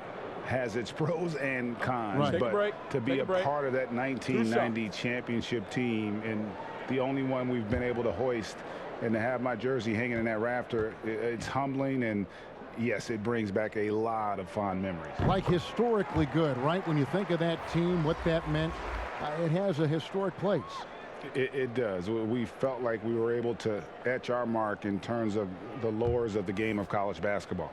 has its pros and cons. Right. But to be a part of that 1990 championship team and the only one we've been able to hoist and to have my jersey hanging in that rafter, it's humbling, and yes, it brings back a lot of fond memories. Like historically good, right? When you think of that team, what that meant, it has a historic place. It does. We felt like we were able to etch our mark in terms of the lures of the game of college basketball.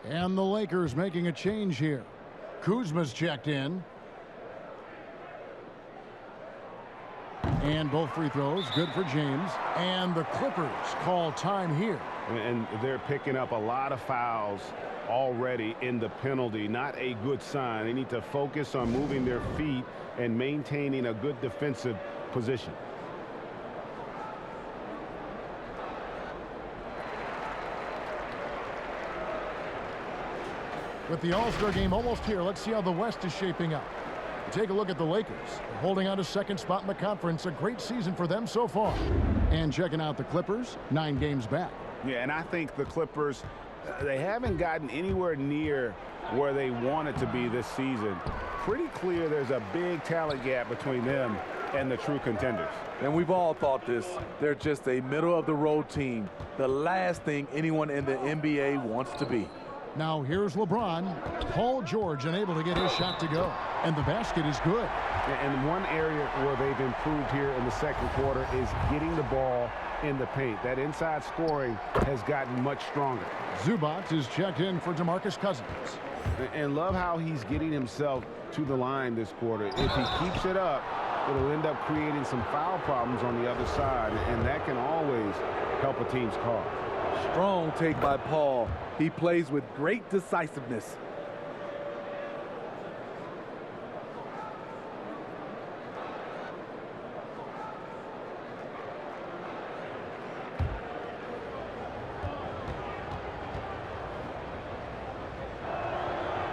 And the Lakers making a change here. Kuzma's checked in. And both free throws, good for James. And the Clippers call time here. And they're picking up a lot of fouls already in the penalty. Not a good sign. They need to focus on moving their feet and maintaining a good defensive position. With the All-Star game almost here, let's see how the West is shaping up. Take a look at the Lakers, holding on to second spot in the conference. A great season for them so far. And checking out the Clippers, 9 games back. Yeah, and I think the Clippers, they haven't gotten anywhere near where they wanted to be this season. Pretty clear there's a big talent gap between them and the true contenders. And we've all thought this. They're just a middle-of-the-road team. The last thing anyone in the NBA wants to be. Now here's LeBron. Paul George unable to get his shot to go. And the basket is good. And one area where they've improved here in the second quarter is getting the ball in the paint. That inside scoring has gotten much stronger. Zubac is checked in for DeMarcus Cousins. And love how he's getting himself to the line this quarter. If he keeps it up, it'll end up creating some foul problems on the other side, and that can always help a team's cause. Strong take by Paul. He plays with great decisiveness.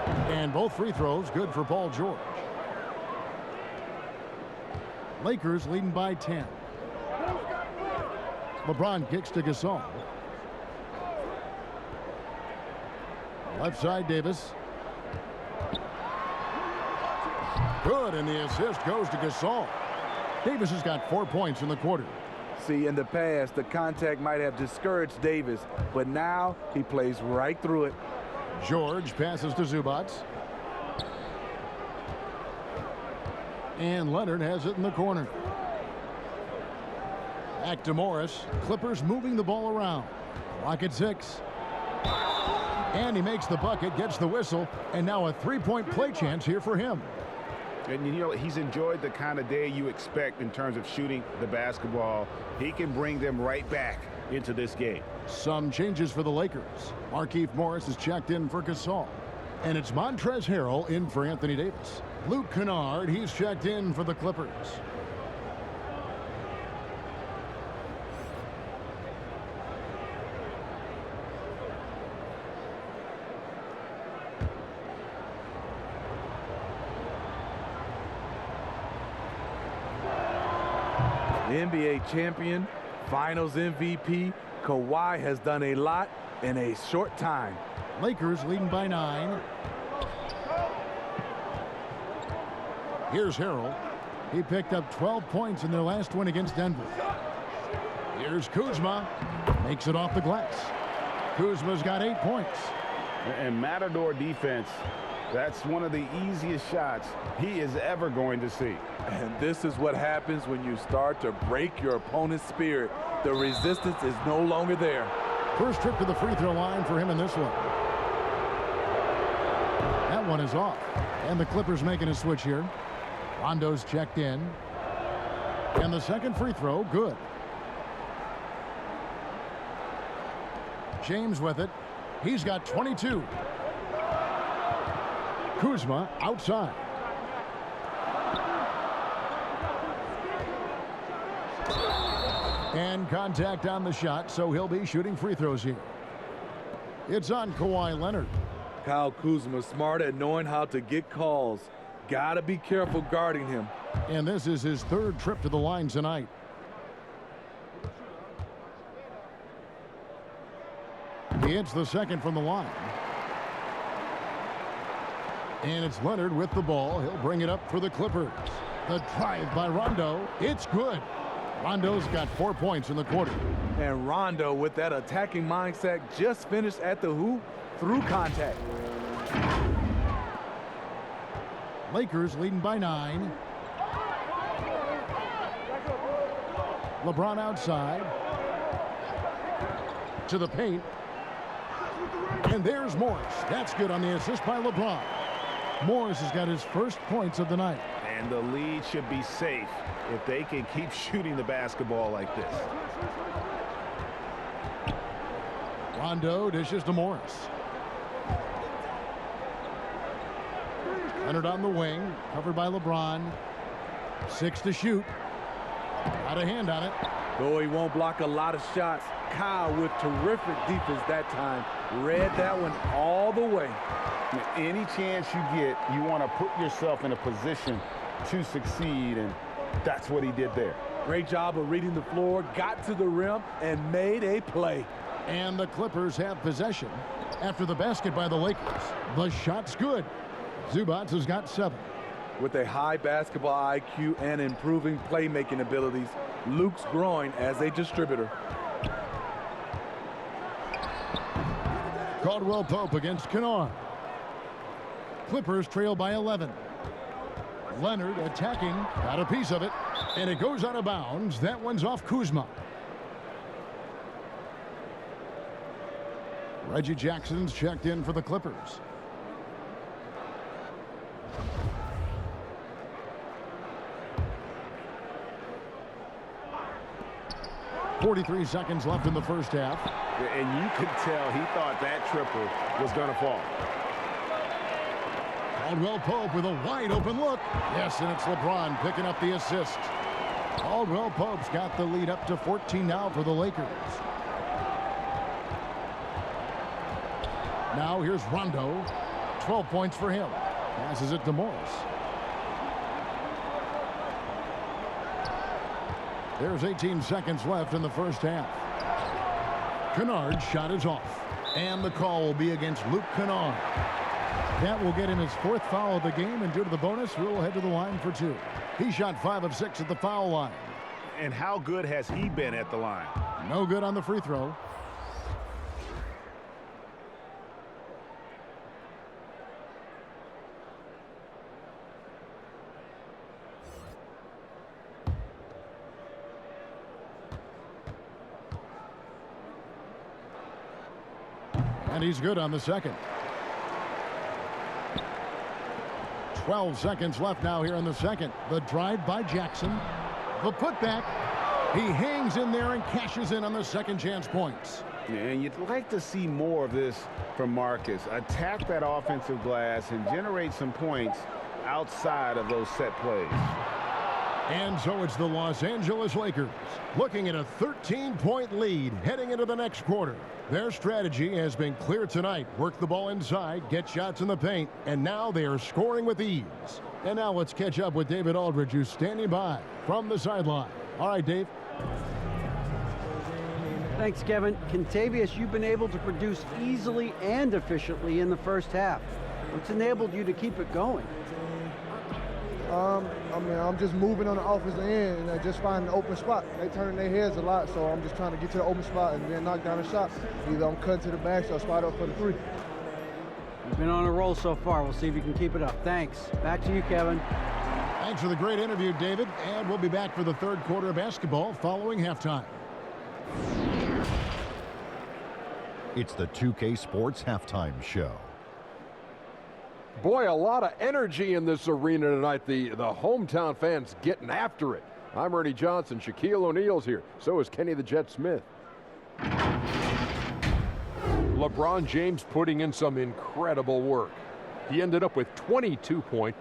And both free throws good for Paul George. Lakers leading by 10. LeBron kicks to Gasol. Left side, Davis. Good, and the assist goes to Gasol. Davis has got 4 points in the quarter. See, in the past, the contact might have discouraged Davis, but now he plays right through it. George passes to Zubac. And Leonard has it in the corner. Back to Morris. Clippers moving the ball around. Clock at 6. And he makes the bucket, gets the whistle, and now a three-point play chance here for him. And, you know, he's enjoyed the kind of day you expect in terms of shooting the basketball. He can bring them right back into this game. Some changes for the Lakers. Markieff Morris is checked in for Gasol. And it's Montrezl Harrell in for Anthony Davis. Luke Kennard, he's checked in for the Clippers. NBA champion, finals MVP, Kawhi has done a lot in a short time. Lakers leading by 9. Here's Harrell. He picked up 12 points in their last win against Denver. Here's Kuzma. Makes it off the glass. Kuzma's got 8 points. And Matador defense, that's one of the easiest shots he is ever going to see. And this is what happens when you start to break your opponent's spirit. The resistance is no longer there. First trip to the free throw line for him in this one. That one is off. And the Clippers making a switch here. Rondo's checked in. And the second free throw, good. James with it. He's got 22. Kuzma outside. And contact on the shot, so he'll be shooting free throws here. It's on Kawhi Leonard. Kyle Kuzma, smart at knowing how to get calls. Gotta be careful guarding him. And this is his third trip to the line tonight. He hits the second from the line. And it's Leonard with the ball. He'll bring it up for the Clippers. The drive by Rondo. It's good. Rondo's got 4 points in the quarter. And Rondo, with that attacking mindset, just finished at the hoop through contact. Lakers leading by 9. LeBron outside. To the paint. And there's Morris. That's good on the assist by LeBron. Morris has got his first points of the night. And the lead should be safe if they can keep shooting the basketball like this. Rondo dishes to Morris. Leonard on the wing, covered by LeBron. 6 to shoot. Got a hand on it. Though he won't block a lot of shots, Kyle with terrific defense that time read that one all the way. Any chance you get, you want to put yourself in a position to succeed, and that's what he did there. Great job of reading the floor, got to the rim, and made a play. And the Clippers have possession after the basket by the Lakers. The shot's good. Zubac has got 7. With a high basketball IQ and improving playmaking abilities, Luke's growing as a distributor. Caldwell Pope against Kennard. Clippers trail by 11. Leonard attacking, got a piece of it, and it goes out of bounds. That one's off Kuzma. Reggie Jackson's checked in for the Clippers. .43 seconds left in the first half. And you could tell he thought that triple was going to fall. Caldwell Pope with a wide open look. Yes, and it's LeBron picking up the assist. Caldwell Pope's got the lead up to 14 now for the Lakers. Now here's Rondo. 12 points for him. Passes it to Morris. There's 18 seconds left in the first half. Kennard's shot is off. And the call will be against Luke Kennard. That will get him his 4th foul of the game, and due to the bonus, we'll head to the line for 2. He shot 5 of 6 at the foul line. And how good has he been at the line? No good on the free throw. And he's good on the second. 12 seconds left now here in the second. The drive by Jackson. The putback. He hangs in there and cashes in on the second chance points. And you'd like to see more of this from Marcus. Attack that offensive glass and generate some points outside of those set plays. And so it's the Los Angeles Lakers looking at a 13-point lead heading into the next quarter. Their strategy has been clear tonight. Work the ball inside, get shots in the paint, and now they are scoring with ease. And now let's catch up with David Aldridge, who's standing by from the sideline. All right, Dave. Thanks, Kevin. Contavious, you've been able to produce easily and efficiently in the first half. What's enabled you to keep it going? I'm just moving on the offensive end and I just find an open spot. They turn their heads a lot, so I'm just trying to get to the open spot and then knock down a shot. Either I'm cutting to the basket or spot up for the 3. You've been on a roll so far. We'll see if you can keep it up. Thanks. Back to you, Kevin. Thanks for the great interview, David. And we'll be back for the third quarter of basketball following halftime. It's the 2K Sports Halftime Show. Boy, a lot of energy in this arena tonight. The hometown fans getting after it. I'm Ernie Johnson. Shaquille O'Neal's here. So is Kenny the Jet Smith. LeBron James putting in some incredible work. He ended up with 22 points.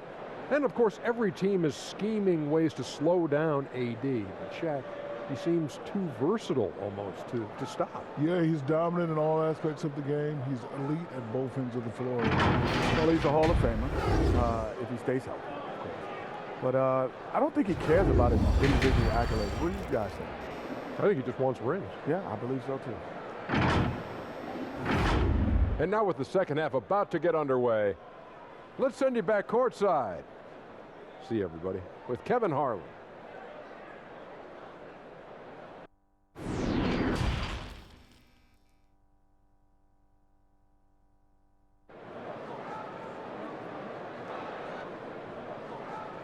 And, of course, every team is scheming ways to slow down AD. But Shaq, he seems too versatile almost to stop. Yeah, he's dominant in all aspects of the game. He's elite at both ends of the floor. Well, he's a Hall of Famer if he stays healthy, of course. But I don't think he cares about his individual accolades. What do you guys think? I think he just wants rings. Yeah, I believe so too. And now with the second half about to get underway, let's send you back courtside. See everybody with Kevin Harlan.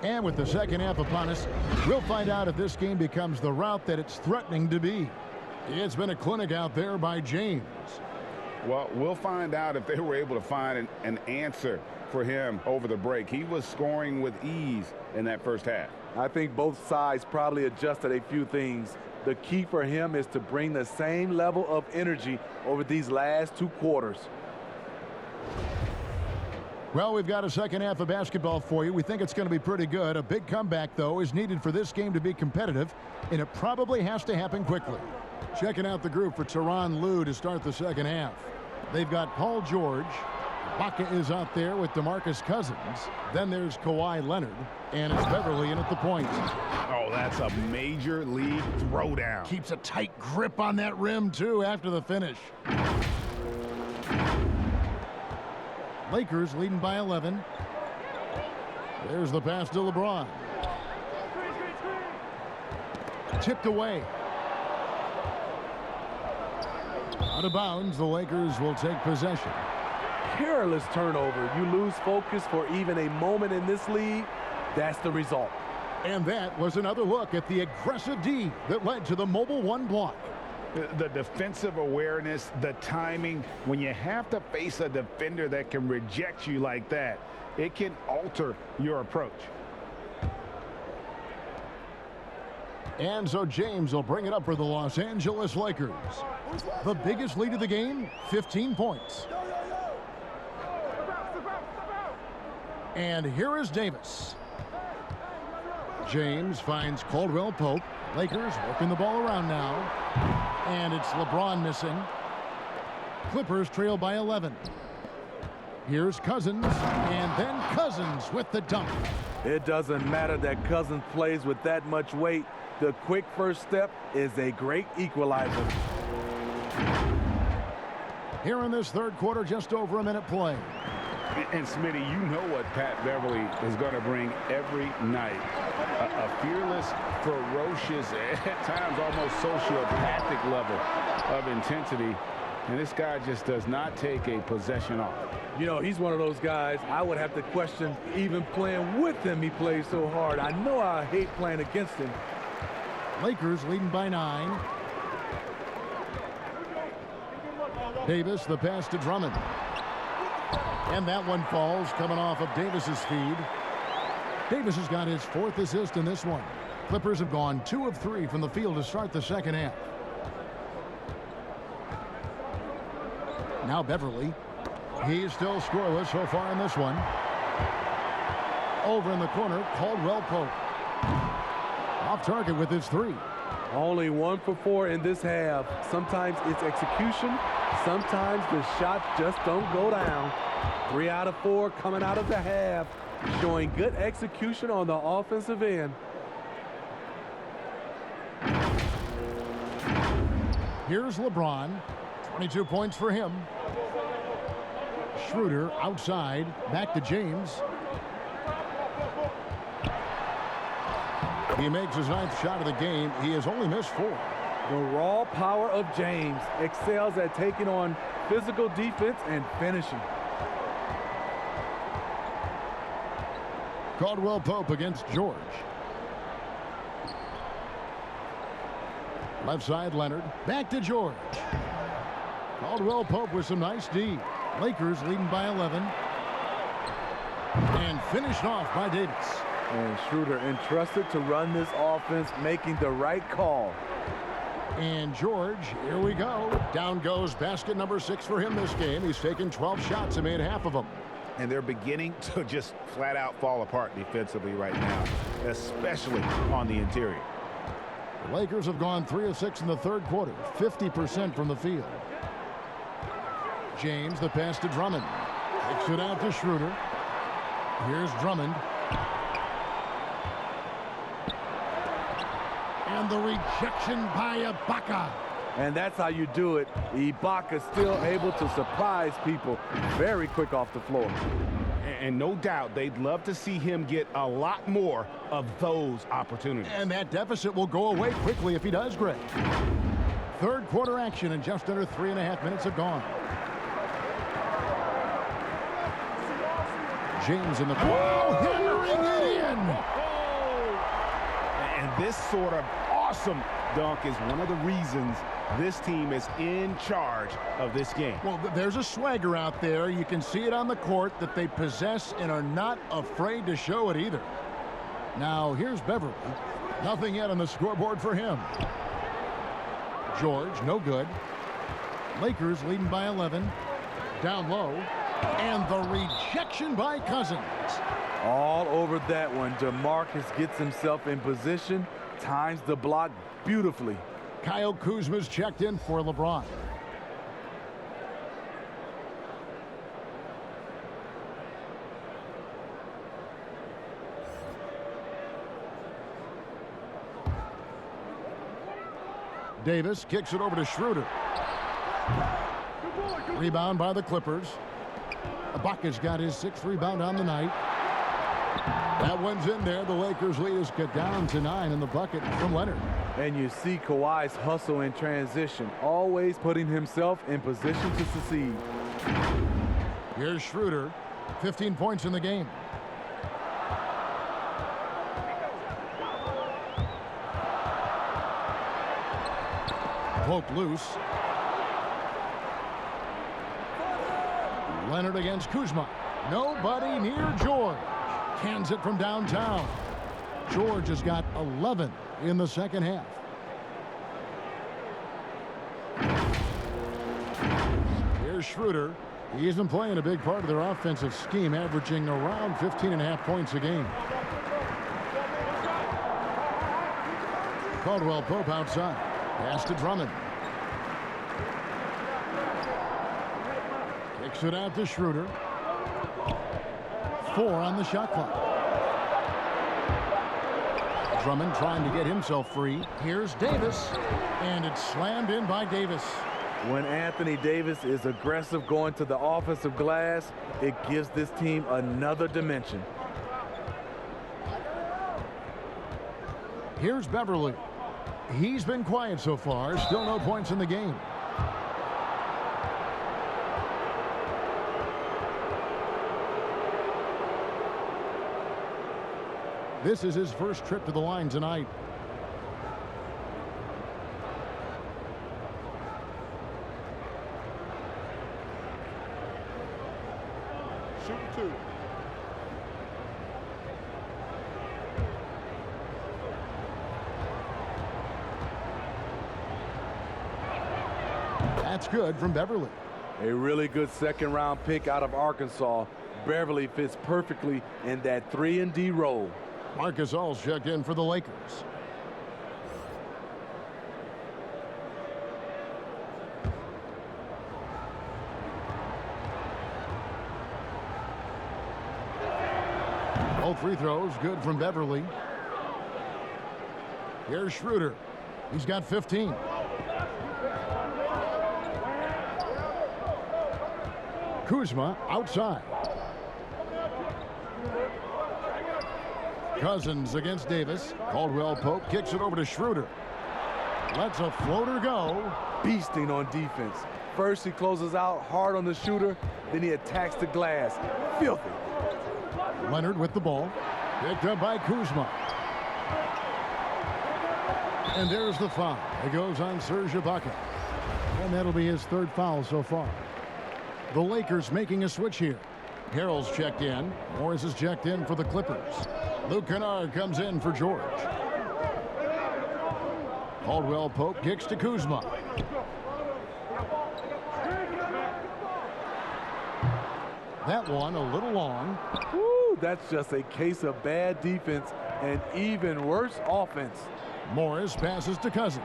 And with the second half upon us, we'll find out if this game becomes the route that it's threatening to be. It's been a clinic out there by James. Well, we'll find out if they were able to find an answer for him over the break. He was scoring with ease in that first half. I think both sides probably adjusted a few things. The key for him is to bring the same level of energy over these last 2 quarters. Well, we've got a second half of basketball for you. We think it's going to be pretty good. A big comeback, though, is needed for this game to be competitive, and it probably has to happen quickly. Checking out the group for Tyronn Lue to start the second half. They've got Paul George. Baca is out there with DeMarcus Cousins. Then there's Kawhi Leonard, and it's Beverly in at the point. Oh, that's a major league throwdown. Keeps a tight grip on that rim, too, after the finish. Lakers leading by 11. There's the pass to LeBron. Tipped away. Out of bounds, the Lakers will take possession. Careless turnover. You lose focus for even a moment in this league. That's the result. And that was another look at the aggressive D that led to the Mobile One block. The defensive awareness, the timing, when you have to face a defender that can reject you like that, it can alter your approach. And so James will bring it up for the Los Angeles Lakers. The biggest lead of the game, 15 points. And here is Davis. James finds Caldwell Pope. Lakers working the ball around now. And it's LeBron missing. Clippers trail by 11. Here's Cousins, and then Cousins with the dunk. It doesn't matter that Cousins plays with that much weight. The quick first step is a great equalizer. Here in this third quarter, just over a minute play. And Smitty, you know what Pat Beverly is going to bring every night. A fearless, ferocious, at times almost sociopathic level of intensity. And this guy just does not take a possession off. You know, he's one of those guys I would have to question even playing with him. He plays so hard. I know I hate playing against him. Lakers leading by 9. Davis, the pass to Drummond. And that one falls, coming off of Davis's feed. Davis has got his 4th assist in this one. Clippers have gone 2 of 3 from the field to start the second half. Now Beverly. He's still scoreless so far in this one. Over in the corner, Caldwell Pope. Off target with his 3. Only 1 for 4 in this half. Sometimes it's execution. Sometimes the shots just don't go down. 3 out of 4 coming out of the half. Showing good execution on the offensive end. Here's LeBron. 22 points for him. Schroeder outside. Back to James. He makes his 9th shot of the game. He has only missed 4. The raw power of James excels at taking on physical defense and finishing. Caldwell Pope against George. Left side, Leonard. Back to George. Caldwell Pope with some nice D. Lakers leading by 11. And finished off by Davis. And Schroeder entrusted to run this offense, making the right call. And George, here we go. Down goes basket number 6 for him this game. He's taken 12 shots and made half of them. And they're beginning to just flat out fall apart defensively right now, especially on the interior. The Lakers have gone 3 of 6 in the third quarter, 50% from the field. James, the pass to Drummond. Kicks it out to Schroeder. Here's Drummond. And the rejection by Ibaka. And that's how you do it. Ibaka still able to surprise people very quick off the floor. And no doubt they'd love to see him get a lot more of those opportunities. And that deficit will go away quickly if he does, Greg. Third quarter action and just under 3.5 minutes have gone. James in the corner, hammering it in. And this sort of awesome dunk is one of the reasons this team is in charge of this game. Well, there's a swagger out there. You can see it on the court that they possess and are not afraid to show it either. Now, here's Beverly. Nothing yet on the scoreboard for him. George, no good. Lakers leading by 11. Down low. And the rejection by Cousins. All over that one. DeMarcus gets himself in position, times the block beautifully. Kyle Kuzma's checked in for LeBron. Davis kicks it over to Schroeder. Rebound by the Clippers. Ibaka's got his 6th rebound on the night. That one's in there. The Lakers lead is cut down to 9 in the bucket from Leonard. And you see Kawhi's hustle in transition, always putting himself in position to succeed. Here's Schroeder, 15 points in the game. Pope loose. Leonard against Kuzma. Nobody near George. Cans it from downtown. George has got 11 in the second half. Here's Schroeder. He's been playing a big part of their offensive scheme, averaging around 15.5 points a game. Caldwell Pope outside. Pass to Drummond. Kicks it out to Schroeder. 4 on the shot clock. Drummond trying to get himself free. Here's Davis, and it's slammed in by Davis. When Anthony Davis is aggressive going to the offensive glass, it gives this team another dimension. Here's Beverly. He's been quiet so far. Still no points in the game. This is his first trip to the line tonight. Shoot 2. That's good from Beverly. A really good second-round pick out of Arkansas. Beverly fits perfectly in that 3-and-D role. Marcus All's checked in for the Lakers. All free throws good from Beverly. Here's Schroeder. He's got 15. Kuzma outside. Cousins against Davis. Caldwell Pope kicks it over to Schroeder. Lets a floater go. Beasting on defense. First he closes out hard on the shooter, then he attacks the glass. Filthy. Leonard with the ball. Picked up by Kuzma. And there's the foul. It goes on Serge Ibaka. And that'll be his 3rd foul so far. The Lakers making a switch here. Harrell's checked in. Morris is checked in for the Clippers. Luke Kennard comes in for George. Caldwell Pope kicks to Kuzma. That one a little long. Woo, that's just a case of bad defense and even worse offense. Morris passes to Cousins.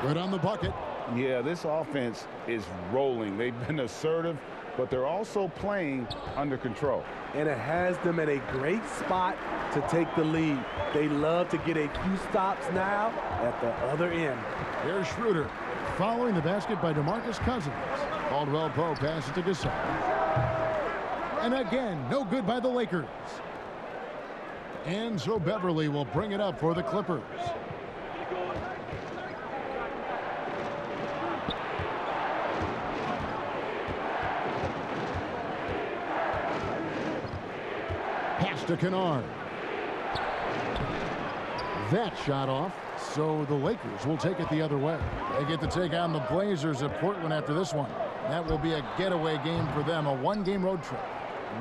Good on the bucket. Yeah, this offense is rolling. They've been assertive, but they're also playing under control. And it has them at a great spot to take the lead. They love to get a few stops now at the other end. Here's Schroeder. Following the basket by DeMarcus Cousins. Caldwell Pope passes to Gasol. And again, no good by the Lakers. And so Beverly will bring it up for the Clippers. Pass to Kennard. That shot off, so the Lakers will take it the other way. They get to take on the Blazers at Portland after this one. That will be a getaway game for them, a 1-game road trip.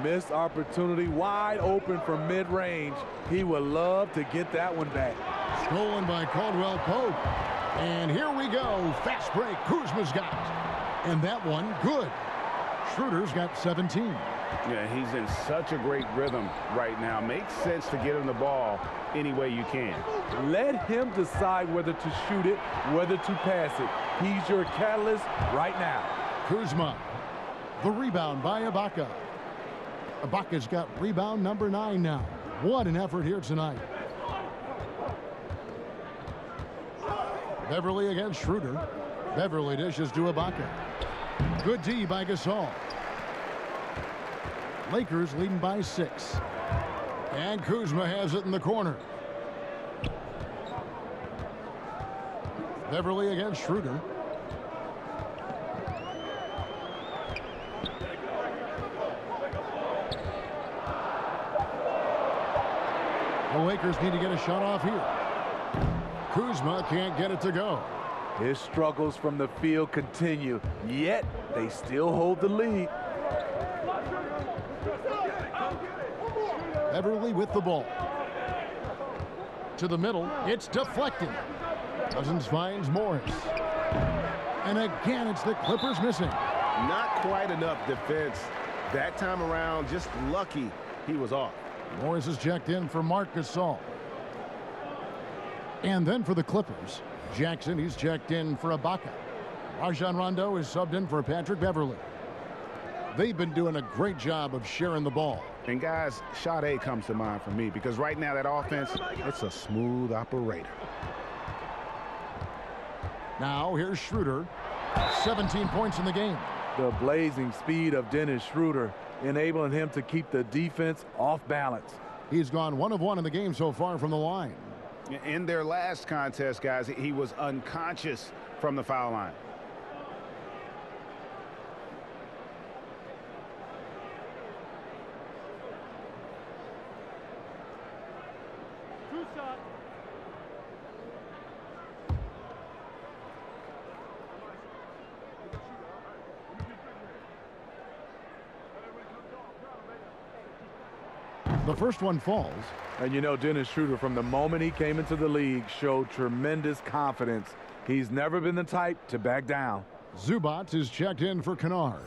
Missed opportunity, wide open from mid-range. He would love to get that one back. Stolen by Caldwell Pope. And here we go. Fast break. Kuzma's got it. And that one, good. Schroeder's got 17. Yeah, he's in such a great rhythm right now. Makes sense to get him the ball any way you can. Let him decide whether to shoot it, whether to pass it. He's your catalyst right now. Kuzma. The rebound by Ibaka. Ibaka's got rebound number 9 now. What an effort here tonight. Beverly against Schroeder. Beverly dishes to Ibaka. Good D by Gasol. Lakers leading by 6. And Kuzma has it in the corner. Beverly against Schroeder. The Lakers need to get a shot off here. Kuzma can't get it to go. His struggles from the field continue, yet they still hold the lead. Beverly with the ball. To the middle. It's deflected. Cousins finds Morris. And again, it's the Clippers missing. Not quite enough defense that time around. Just lucky he was off. Morris is checked in for Marc Gasol. And then for the Clippers, Jackson, he's checked in for Ibaka. Rajon Rondo is subbed in for Patrick Beverly. They've been doing a great job of sharing the ball. And guys, Sade comes to mind for me because right now that offense, it's a smooth operator. Now here's Schroeder. 17 points in the game. The blazing speed of Dennis Schroeder enabling him to keep the defense off balance. He's gone 1 of 1 in the game so far from the line. In their last contest, guys, he was unconscious from the foul line. The first one falls. And you know, Dennis Schroeder, from the moment he came into the league, showed tremendous confidence. He's never been the type to back down. Zubac is checked in for Kennard.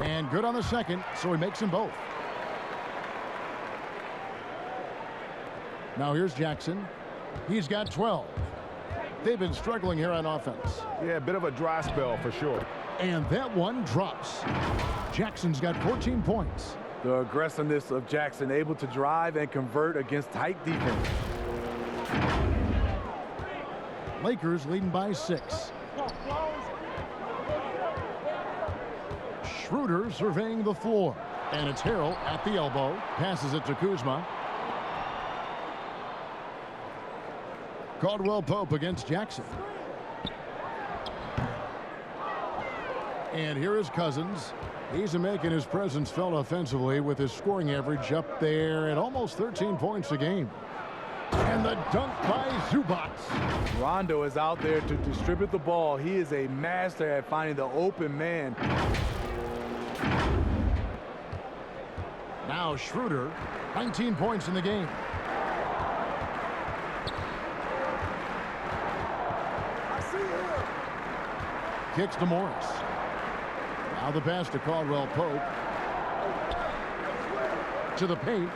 And good on the second, so he makes them both. Now here's Jackson. He's got 12. They've been struggling here on offense. Yeah, a bit of a dry spell for sure. And that one drops. Jackson's got 14 points. The aggressiveness of Jackson, able to drive and convert against tight defense. Lakers leading by 6. Schroeder surveying the floor. And it's Harrell at the elbow. Passes it to Kuzma. Caldwell Pope against Jackson. And here is Cousins. He's making his presence felt offensively with his scoring average up there at almost 13 points a game. And the dunk by Zubac. Rondo is out there to distribute the ball. He is a master at finding the open man. Now Schroeder, 19 points in the game. Kicks to Morris. Now the pass to Caldwell Pope. To the paint.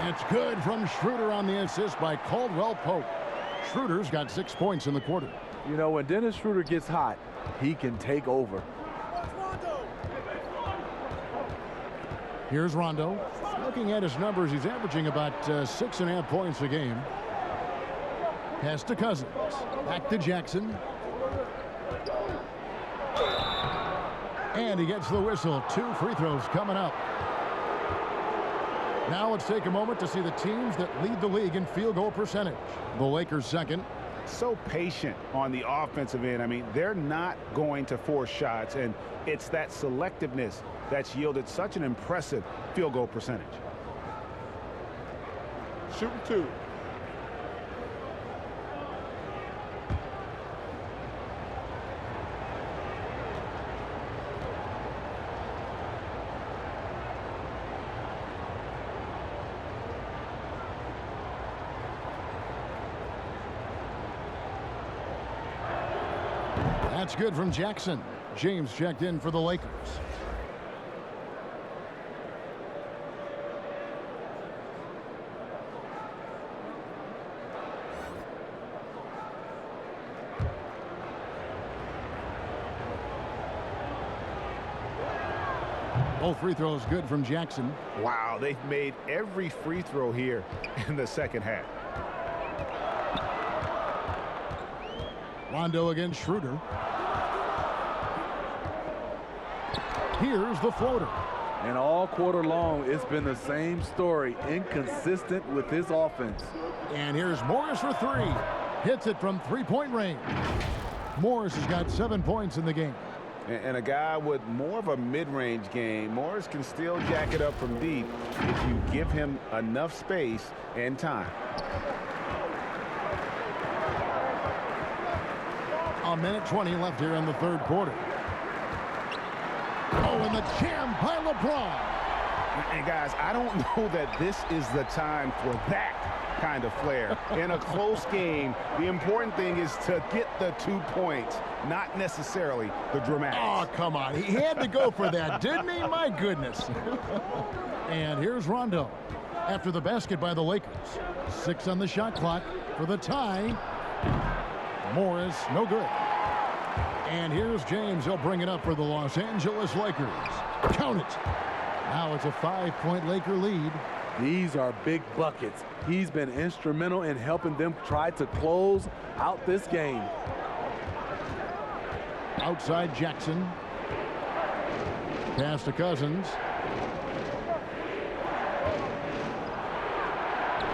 It's good from Schroeder on the assist by Caldwell Pope. Schroeder's got 6 points in the quarter. You know, when Dennis Schroeder gets hot, he can take over. Here's Rondo. Looking at his numbers, he's averaging about 6.5 points a game. Pass to Cousins. Back to Jackson. And he gets the whistle. 2 free throws coming up. Now let's take a moment to see the teams that lead the league in field goal percentage. The Lakers second. So patient on the offensive end. I mean, they're not going to force shots, and it's that selectiveness that's yielded such an impressive field goal percentage. Shooting 2. That's good from Jackson. James checked in for the Lakers. Both free throws good from Jackson. Wow, they've made every free throw here in the second half. Rondo against Schroeder. Here's the floater. And all quarter long, it's been the same story. Inconsistent with his offense. And here's Morris for 3. Hits it from 3-point range. Morris has got 7 points in the game. And a guy with more of a mid-range game, Morris can still jack it up from deep if you give him enough space and time. A minute 20 left here in the third quarter. Oh, and the jam by LeBron. And guys, I don't know that this is the time for that kind of flair. In a close game, the important thing is to get the 2 points, not necessarily the dramatics. Oh, come on. He had to go for that, didn't he? My goodness. And here's Rondo after the basket by the Lakers. 6 on the shot clock for the tie. Morris, no good. And here's James. He'll bring it up for the Los Angeles Lakers. Count it. Now it's a 5-point Laker lead. These are big buckets. He's been instrumental in helping them try to close out this game. Outside Jackson. Pass to Cousins.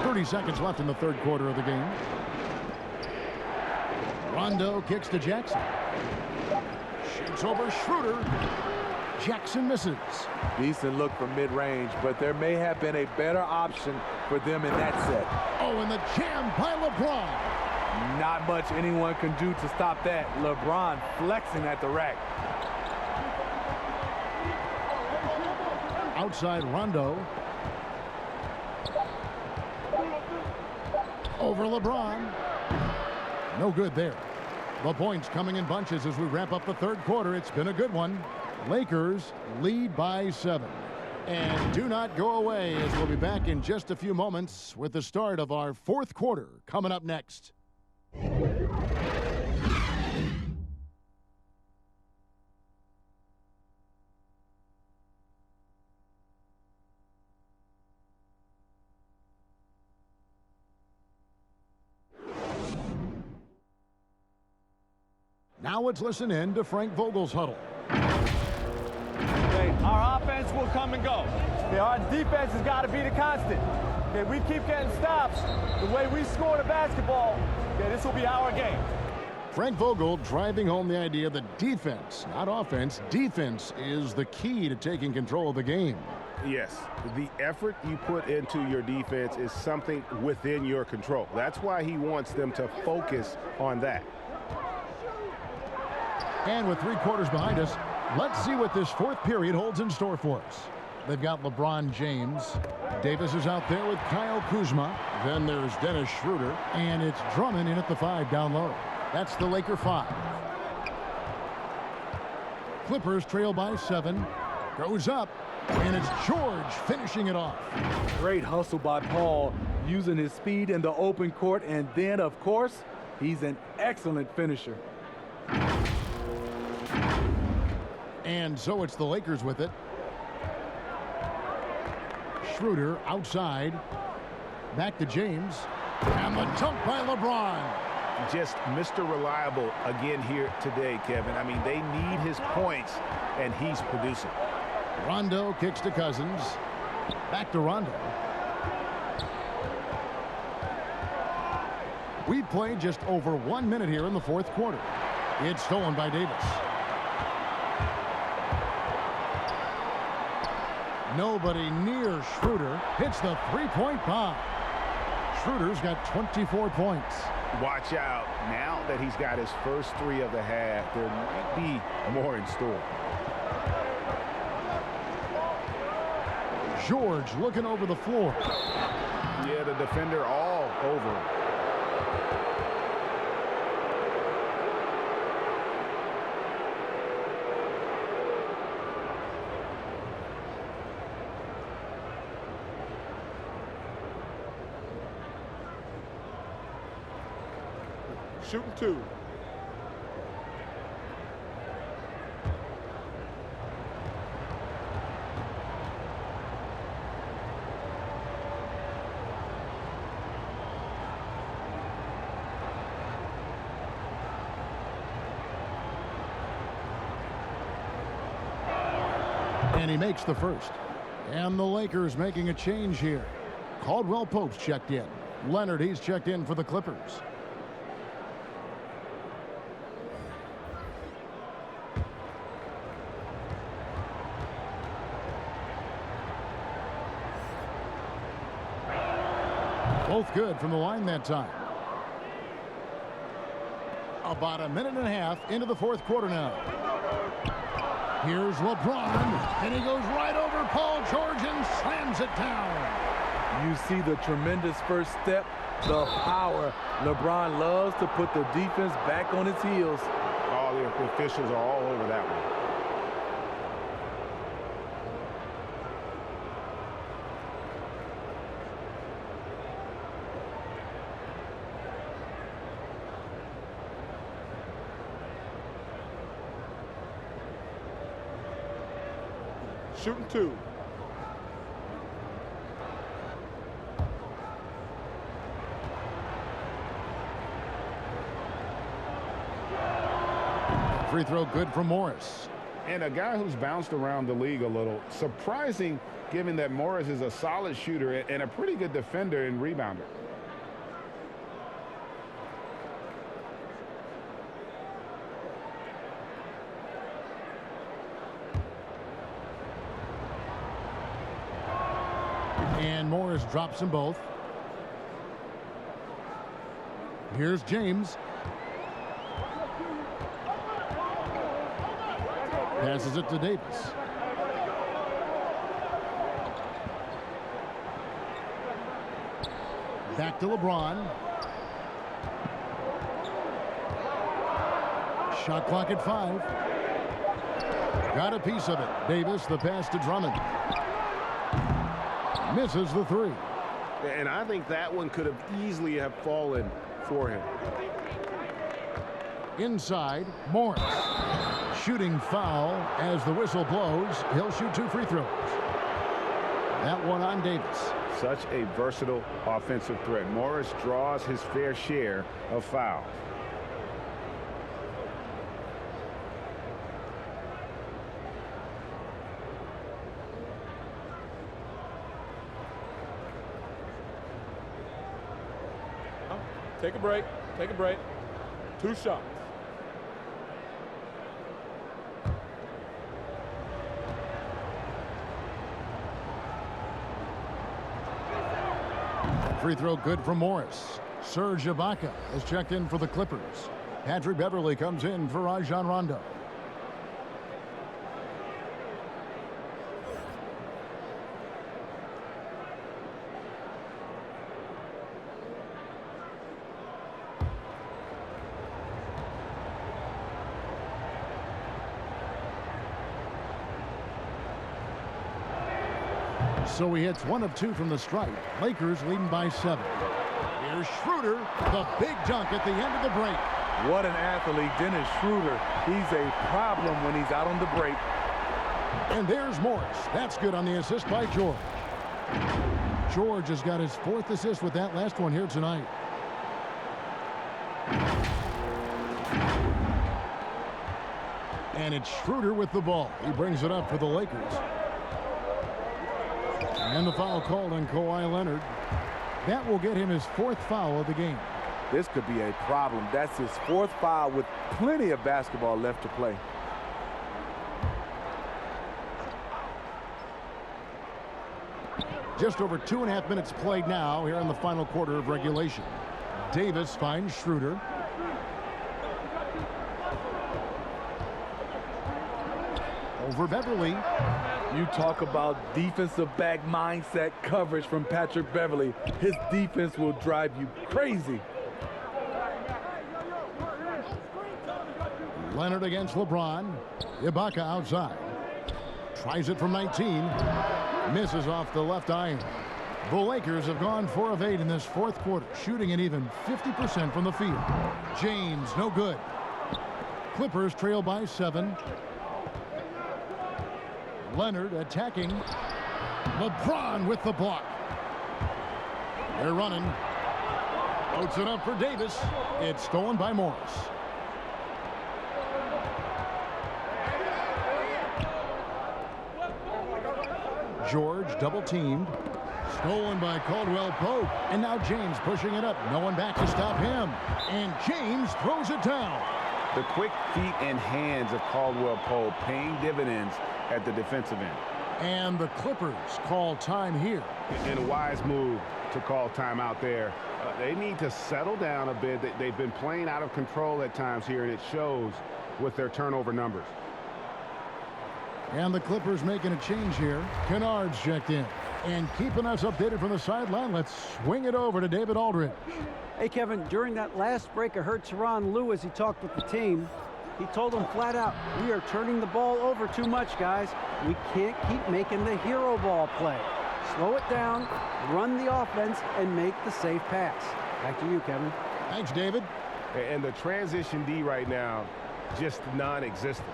30 seconds left in the third quarter of the game. Rondo kicks to Jackson. Shoots over Schroeder. Jackson misses. Decent look from mid-range, but there may have been a better option for them in that set. Oh, and the jam by LeBron. Not much anyone can do to stop that. LeBron flexing at the rack. Outside Rondo. Over LeBron. No good there. The points coming in bunches as we wrap up the third quarter. It's been a good one. Lakers lead by 7. And do not go away, as we'll be back in just a few moments with the start of our fourth quarter coming up next. Now let's listen in to Frank Vogel's huddle. Our offense will come and go. Our defense has got to be the constant. We keep getting stops. The way we score the basketball, this will be our game. Frank Vogel driving home the idea that defense, not offense, defense is the key to taking control of the game. Yes, the effort you put into your defense is something within your control. That's why he wants them to focus on that. And with 3 quarters behind us, let's see what this fourth period holds in store for us. They've got LeBron James. Davis is out there with Kyle Kuzma. Then there's Dennis Schroeder. And it's Drummond in at the 5 down low. That's the Laker 5. Clippers trail by 7. Goes up. And it's George finishing it off. Great hustle by Paul, using his speed in the open court. And then, of course, he's an excellent finisher. And so it's the Lakers with it. Schroeder outside. Back to James. And the dunk by LeBron. Just Mr. Reliable again here today, Kevin. I mean, they need his points, and he's producing. Rondo kicks to Cousins. Back to Rondo. We played just over 1 minute here in the fourth quarter. It's stolen by Davis. Nobody near Schroeder. Hits the 3-point bomb. Schroeder's got 24 points. Watch out. Now that he's got his first 3 of the half, there might be more in store. George looking over the floor. Yeah, the defender all over him. Shooting 2. And he makes the first. And the Lakers making a change here. Caldwell Pope's checked in. Leonard, he's checked in for the Clippers. Both good from the line that time. About a minute and a half into the fourth quarter now. Here's LeBron, and he goes right over Paul George and slams it down. You see the tremendous first step, the power. LeBron loves to put the defense back on its heels. All the officials are all over that one. Shooting 2. Free throw good for Morris. And a guy who's bounced around the league a little. Surprising, given that Morris is a solid shooter and a pretty good defender and rebounder. And Morris drops them both. Here's James. Passes it to Davis. Back to LeBron. Shot clock at 5. Got a piece of it. Davis, the pass to Drummond. Misses the 3. And I think that one could have easily have fallen for him. Inside, Morris. Shooting foul as the whistle blows. He'll shoot 2 free throws. That one on Davis. Such a versatile offensive threat. Morris draws his fair share of fouls. Take a break. Take a break. 2 shots. Free throw good for Morris. Serge Ibaka is checked in for the Clippers. Patrick Beverley comes in for Rajon Rondo. So he hits 1 of 2 from the stripe. Lakers leading by 7. Here's Schroeder, the big dunk at the end of the break. What an athlete, Dennis Schroeder. He's a problem when he's out on the break. And there's Morris. That's good on the assist by George. George has got his 4th assist with that last one here tonight. And it's Schroeder with the ball. He brings it up for the Lakers. And the foul called on Kawhi Leonard. That will get him his 4th foul of the game. This could be a problem. That's his 4th foul with plenty of basketball left to play. Just over 2.5 minutes played now here in the final quarter of regulation. Davis finds Schroeder. Over Beverley. You talk about defensive back mindset coverage from Patrick Beverley. His defense will drive you crazy. Leonard against LeBron. Ibaka outside. Tries it from 19. Misses off the left iron. The Lakers have gone 4 of 8 in this 4th quarter, shooting an even 50% from the field. James, no good. Clippers trail by 7. Leonard attacking. LeBron with the block. They're running. Puts it up for Davis. It's stolen by Morris. George double teamed. Stolen by Caldwell Pope. And now James pushing it up. No one back to stop him. And James throws it down. The quick feet and hands of Caldwell Pope paying dividends at the defensive end. And the Clippers call time here. And a wise move to call time out there. They need to settle down a bit. They've been playing out of control at times here, and it shows with their turnover numbers. And the Clippers making a change here. Kennard's checked in. And keeping us updated from the sideline, let's swing it over to David Aldridge. Hey, Kevin, during that last break, I heard Tyronn Lue as he talked with the team. He told them flat out, we are turning the ball over too much, guys. We can't keep making the hero ball play. Slow it down, run the offense, and make the safe pass. Back to you, Kevin. Thanks, David. And the transition D right now, just non-existent.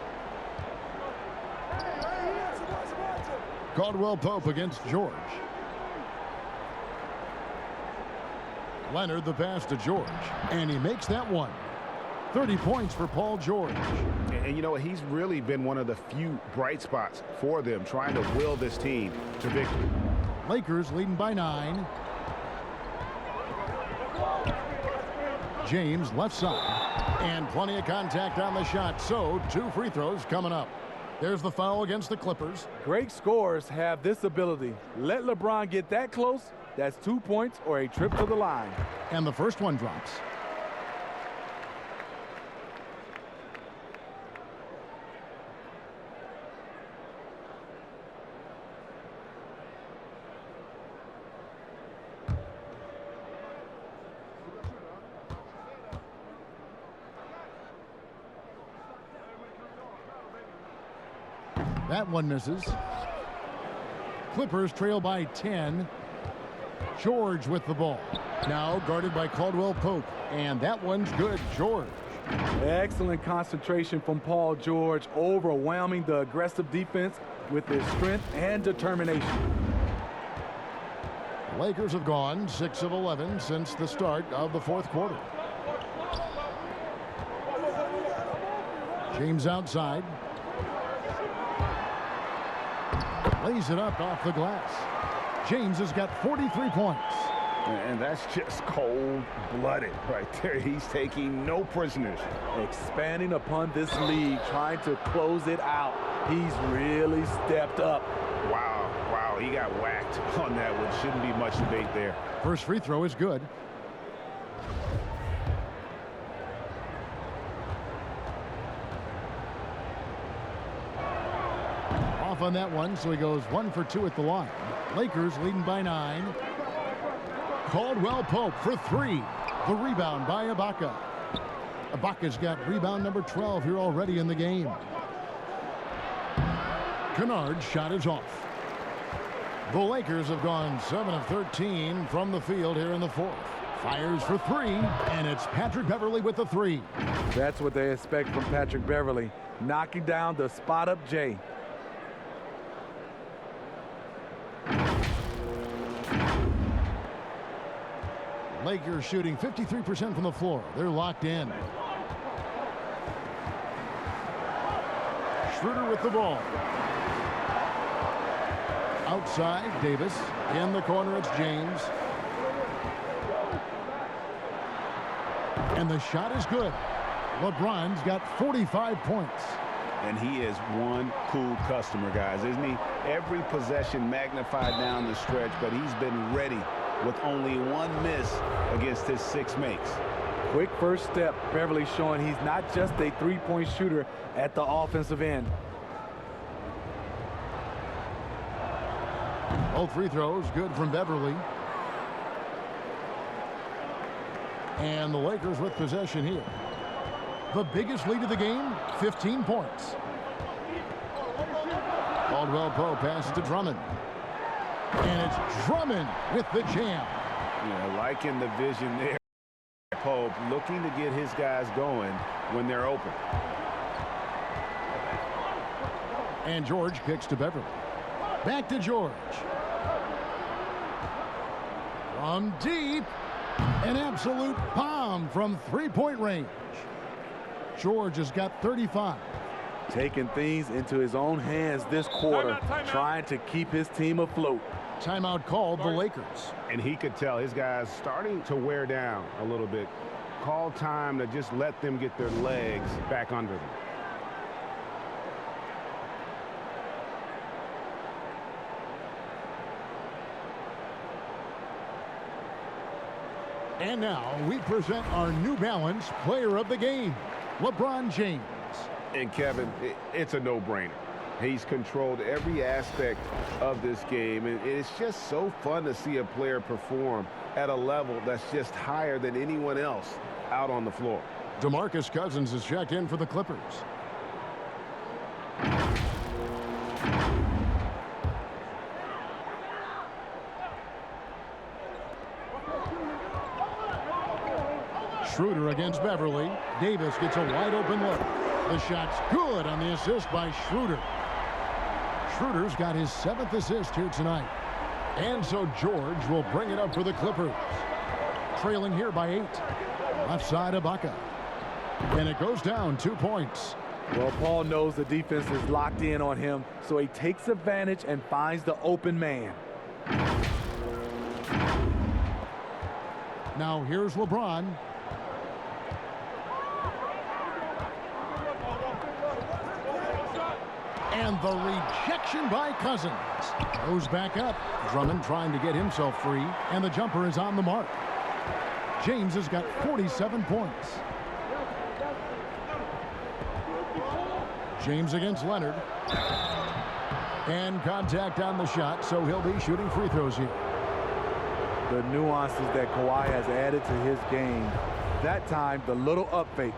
Caldwell Pope against George. Leonard the pass to George, and he makes that one. 30 points for Paul George. And you know, he's really been one of the few bright spots for them, trying to will this team to victory. Lakers leading by 9. James left side, and plenty of contact on the shot, so 2 free throws coming up. There's the foul against the Clippers. Great scorers have this ability. Let LeBron get that close, that's 2 points or a trip to the line. And the first one drops. That one misses. Clippers trail by 10. George with the ball. Now guarded by Caldwell Pope. And that one's good. George. Excellent concentration from Paul George, overwhelming the aggressive defense with his strength and determination. The Lakers have gone 6 of 11 since the start of the fourth quarter. James outside. Lays it up off the glass. James has got 43 points. And that's just cold-blooded right there. He's taking no prisoners. Expanding upon this lead, trying to close it out. He's really stepped up. Wow, he got whacked on that one. Shouldn't be much debate there. First free throw is good. Off on that one, so he goes 1 for 2 at the line. Lakers leading by 9. Caldwell Pope for 3. The rebound by Ibaka. Ibaka's got rebound number 12 here already in the game. Kennard's shot is off. The Lakers have gone 7 of 13 from the field here in the fourth. Fires for 3, and it's Patrick Beverley with the 3. That's what they expect from Patrick Beverley, knocking down the spot-up J. Lakers shooting 53% from the floor. They're locked in. Schroeder with the ball. Outside, Davis. In the corner, it's James. And the shot is good. LeBron's got 45 points. And he is one cool customer, guys, isn't he? Every possession magnified down the stretch, but he's been ready with only 1 miss against his 6 makes. Quick first step. Beverley showing he's not just a three-point shooter at the offensive end. Both free throws good from Beverley. And the Lakers with possession here. The biggest lead of the game, 15 points. Caldwell Pope passes to Drummond. And it's Drummond with the jam. Yeah, liking the vision there. Pope looking to get his guys going when they're open. And George kicks to Beverley. Back to George. From deep. An absolute bomb from three-point range. George has got 35. Taking things into his own hands this quarter, trying to keep his team afloat. Timeout called the Lakers. And he could tell his guys starting to wear down a little bit. Call time to just let them get their legs back under them. And now we present our New Balance player of the game, LeBron James. And Kevin, it's a no-brainer. He's controlled every aspect of this game, and it's just so fun to see a player perform at a level that's just higher than anyone else out on the floor. DeMarcus Cousins is checked in for the Clippers. Schroeder against Beverly. Davis gets a wide open look. The shot's good on the assist by Schroeder. Schroeder's got his 7th assist here tonight. And so George will bring it up for the Clippers. Trailing here by 8. Left side Ibaka. And it goes down 2 points. Well, Paul knows the defense is locked in on him, so he takes advantage and finds the open man. Now here's LeBron. And the rejection by Cousins. Goes back up. Drummond trying to get himself free. And the jumper is on the mark. James has got 47 points. James against Leonard. And contact on the shot, so he'll be shooting free throws here. The nuances that Kawhi has added to his game. That time, the little up fake.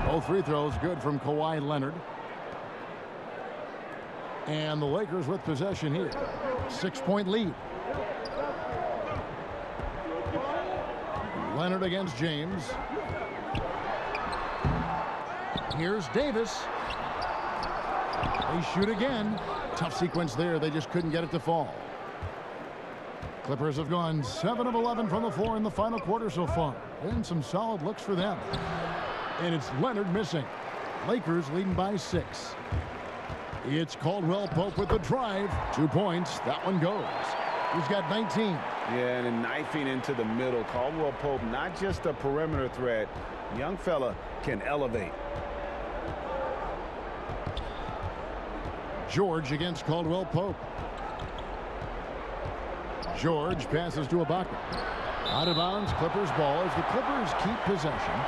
Both free throws good from Kawhi Leonard. And the Lakers with possession here. 6-point lead. Leonard against James. Here's Davis. They shoot again. Tough sequence there. They just couldn't get it to fall. Clippers have gone 7 of 11 from the floor in the final quarter so far. And some solid looks for them. And it's Leonard missing. Lakers leading by 6. It's Caldwell Pope with the drive. 2 points. That one goes. He's got 19. Yeah, and then knifing into the middle. Caldwell Pope, not just a perimeter threat. Young fella can elevate. George against Caldwell Pope. George passes to Ibaka. Out of bounds, Clippers ball as the Clippers keep possession.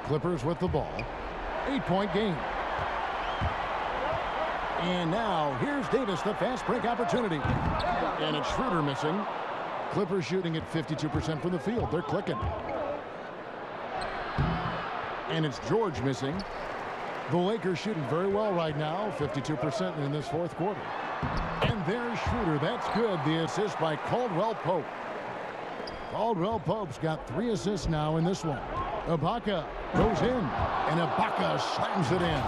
Clippers with the ball. 8-point game. And now here's Davis, the fast break opportunity. And it's Schroeder missing. Clippers shooting at 52% from the field. They're clicking. And it's George missing. The Lakers shooting very well right now, 52% in this fourth quarter. And there's Schroeder. That's good. The assist by Caldwell Pope. Caldwell Pope's got 3 assists now in this one. Ibaka goes in, and Ibaka slams it in.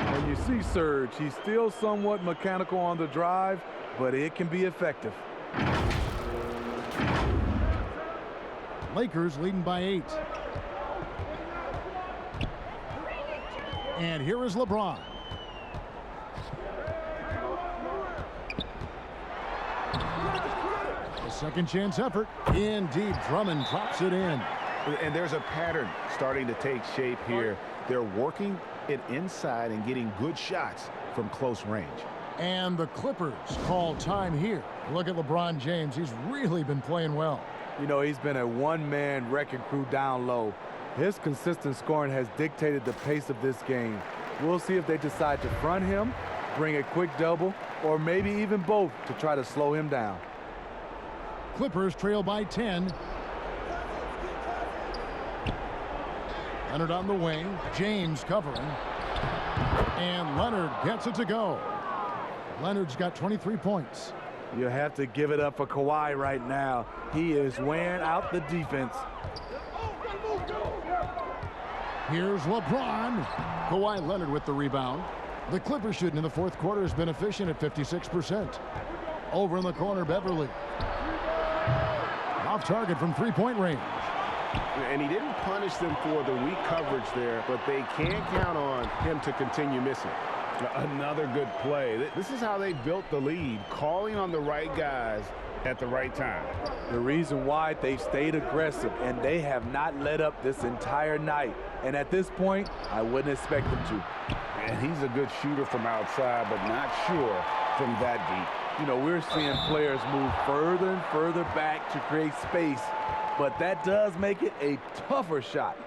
And you see Serge, he's still somewhat mechanical on the drive, but it can be effective. Lakers leading by 8. And here is LeBron. A second chance effort. Indeed, Drummond drops it in. And there's a pattern starting to take shape here. They're working it inside and getting good shots from close range. And the Clippers call time here. Look at LeBron James. He's really been playing well. You know, he's been a one-man wrecking crew down low. His consistent scoring has dictated the pace of this game. We'll see if they decide to front him, bring a quick double, or maybe even both to try to slow him down. Clippers trail by 10. Leonard on the wing. James covering. And Leonard gets it to go. Leonard's got 23 points. You have to give it up for Kawhi right now. He is wearing out the defense. Here's LeBron. Kawhi Leonard with the rebound. The Clippers shooting in the fourth quarter has been efficient at 56%. Over in the corner, Beverly. Off target from 3-point range. And he didn't punish them for the weak coverage there, but they can't count on him to continue missing. Another good play. This is how they built the lead, calling on the right guys at the right time. The reason why they stayed aggressive, and they have not let up this entire night. And at this point, I wouldn't expect them to. And he's a good shooter from outside, but not sure from that deep. You know, we're seeing players move further and further back to create space, but that does make it a tougher shot.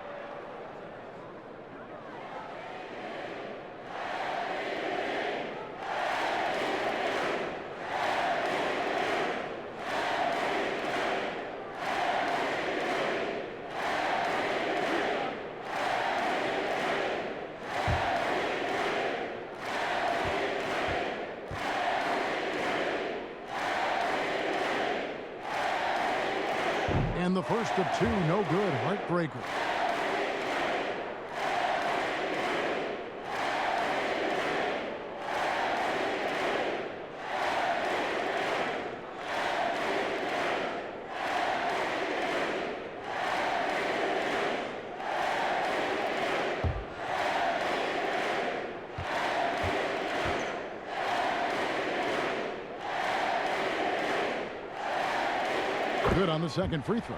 And the first of two, no good, heartbreaker. Good on the second free throw.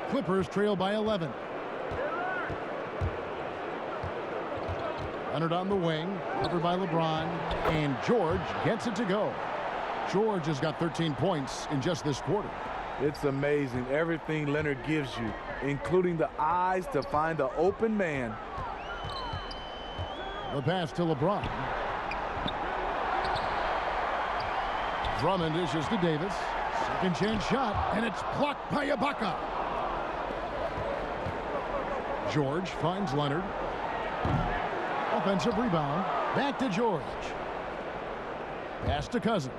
Clippers trail by 11. Leonard on the wing, covered by LeBron, and George gets it to go. George has got 13 points in just this quarter. It's amazing everything Leonard gives you, including the eyes to find the open man. The pass to LeBron. Drummond dishes to Davis. Second chance shot, and it's blocked by Ibaka. George finds Leonard. Offensive rebound. Back to George. Pass to Cousins.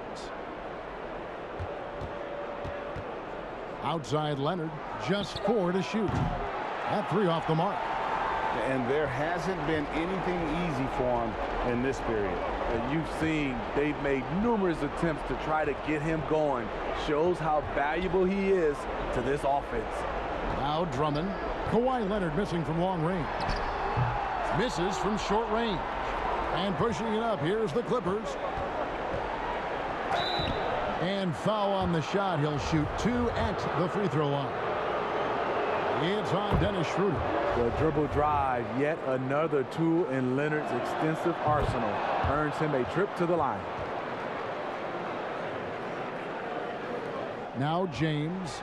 Outside Leonard. Just 4 to shoot. That 3 off the mark. And there hasn't been anything easy for him in this period. And you've seen they've made numerous attempts to try to get him going. Shows how valuable he is to this offense. Now Drummond. Kawhi Leonard missing from long range. Misses from short range. And pushing it up. Here's the Clippers. And foul on the shot. He'll shoot 2 at the free throw line. It's on Dennis Schroeder. The dribble drive, yet another tool in Leonard's extensive arsenal, earns him a trip to the line. Now James.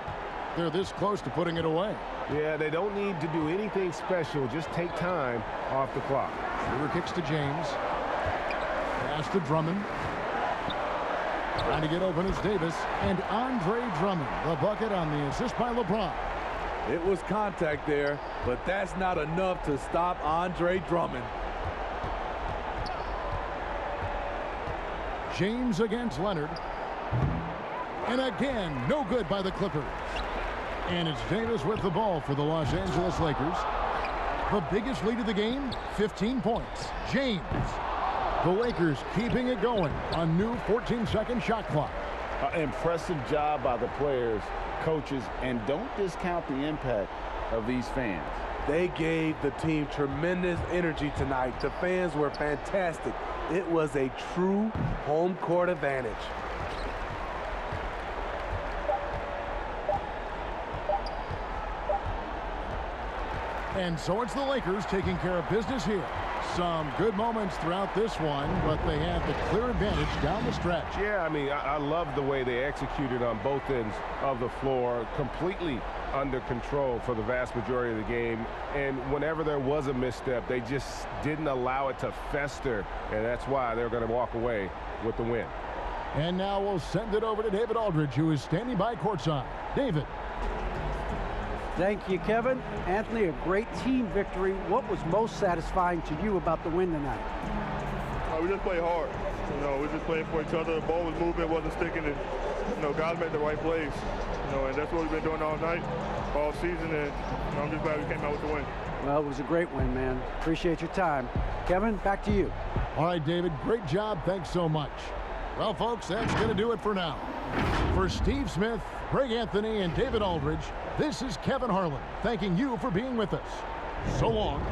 They're this close to putting it away. Yeah, they don't need to do anything special. Just take time off the clock. Schroeder kicks to James. Pass to Drummond. Trying to get open is Davis. And Andre Drummond, the bucket on the assist by LeBron. It was contact there, but that's not enough to stop Andre Drummond. James against Leonard. And again, no good by the Clippers. And it's Davis with the ball for the Los Angeles Lakers. The biggest lead of the game, 15 points. James. The Lakers keeping it going on new 14-second shot clock. Impressive job by the players, coaches, and don't discount the impact of these fans. They gave the team tremendous energy tonight. The fans were fantastic. It was a true home court advantage. And so it's the Lakers taking care of business here. Some good moments throughout this one, but they had the clear advantage down the stretch. Yeah, I mean, I love the way they executed on both ends of the floor, completely under control for the vast majority of the game. And whenever there was a misstep, they just didn't allow it to fester, and that's why they're going to walk away with the win. And now we'll send it over to David Aldridge, who is standing by courtside. David. Thank you, Kevin. Anthony, a great team victory. What was most satisfying to you about the win tonight? We just played hard. We just played for each other. The ball was moving, wasn't sticking, and guys made the right plays. And that's what we've been doing all night, all season, and I'm just glad we came out with the win. Well, it was a great win, man. Appreciate your time. Kevin, back to you. All right, David, great job. Thanks so much. Well, folks, that's going to do it for now. For Steve Smith, Greg Anthony, and David Aldridge, this is Kevin Harlan thanking you for being with us. So long.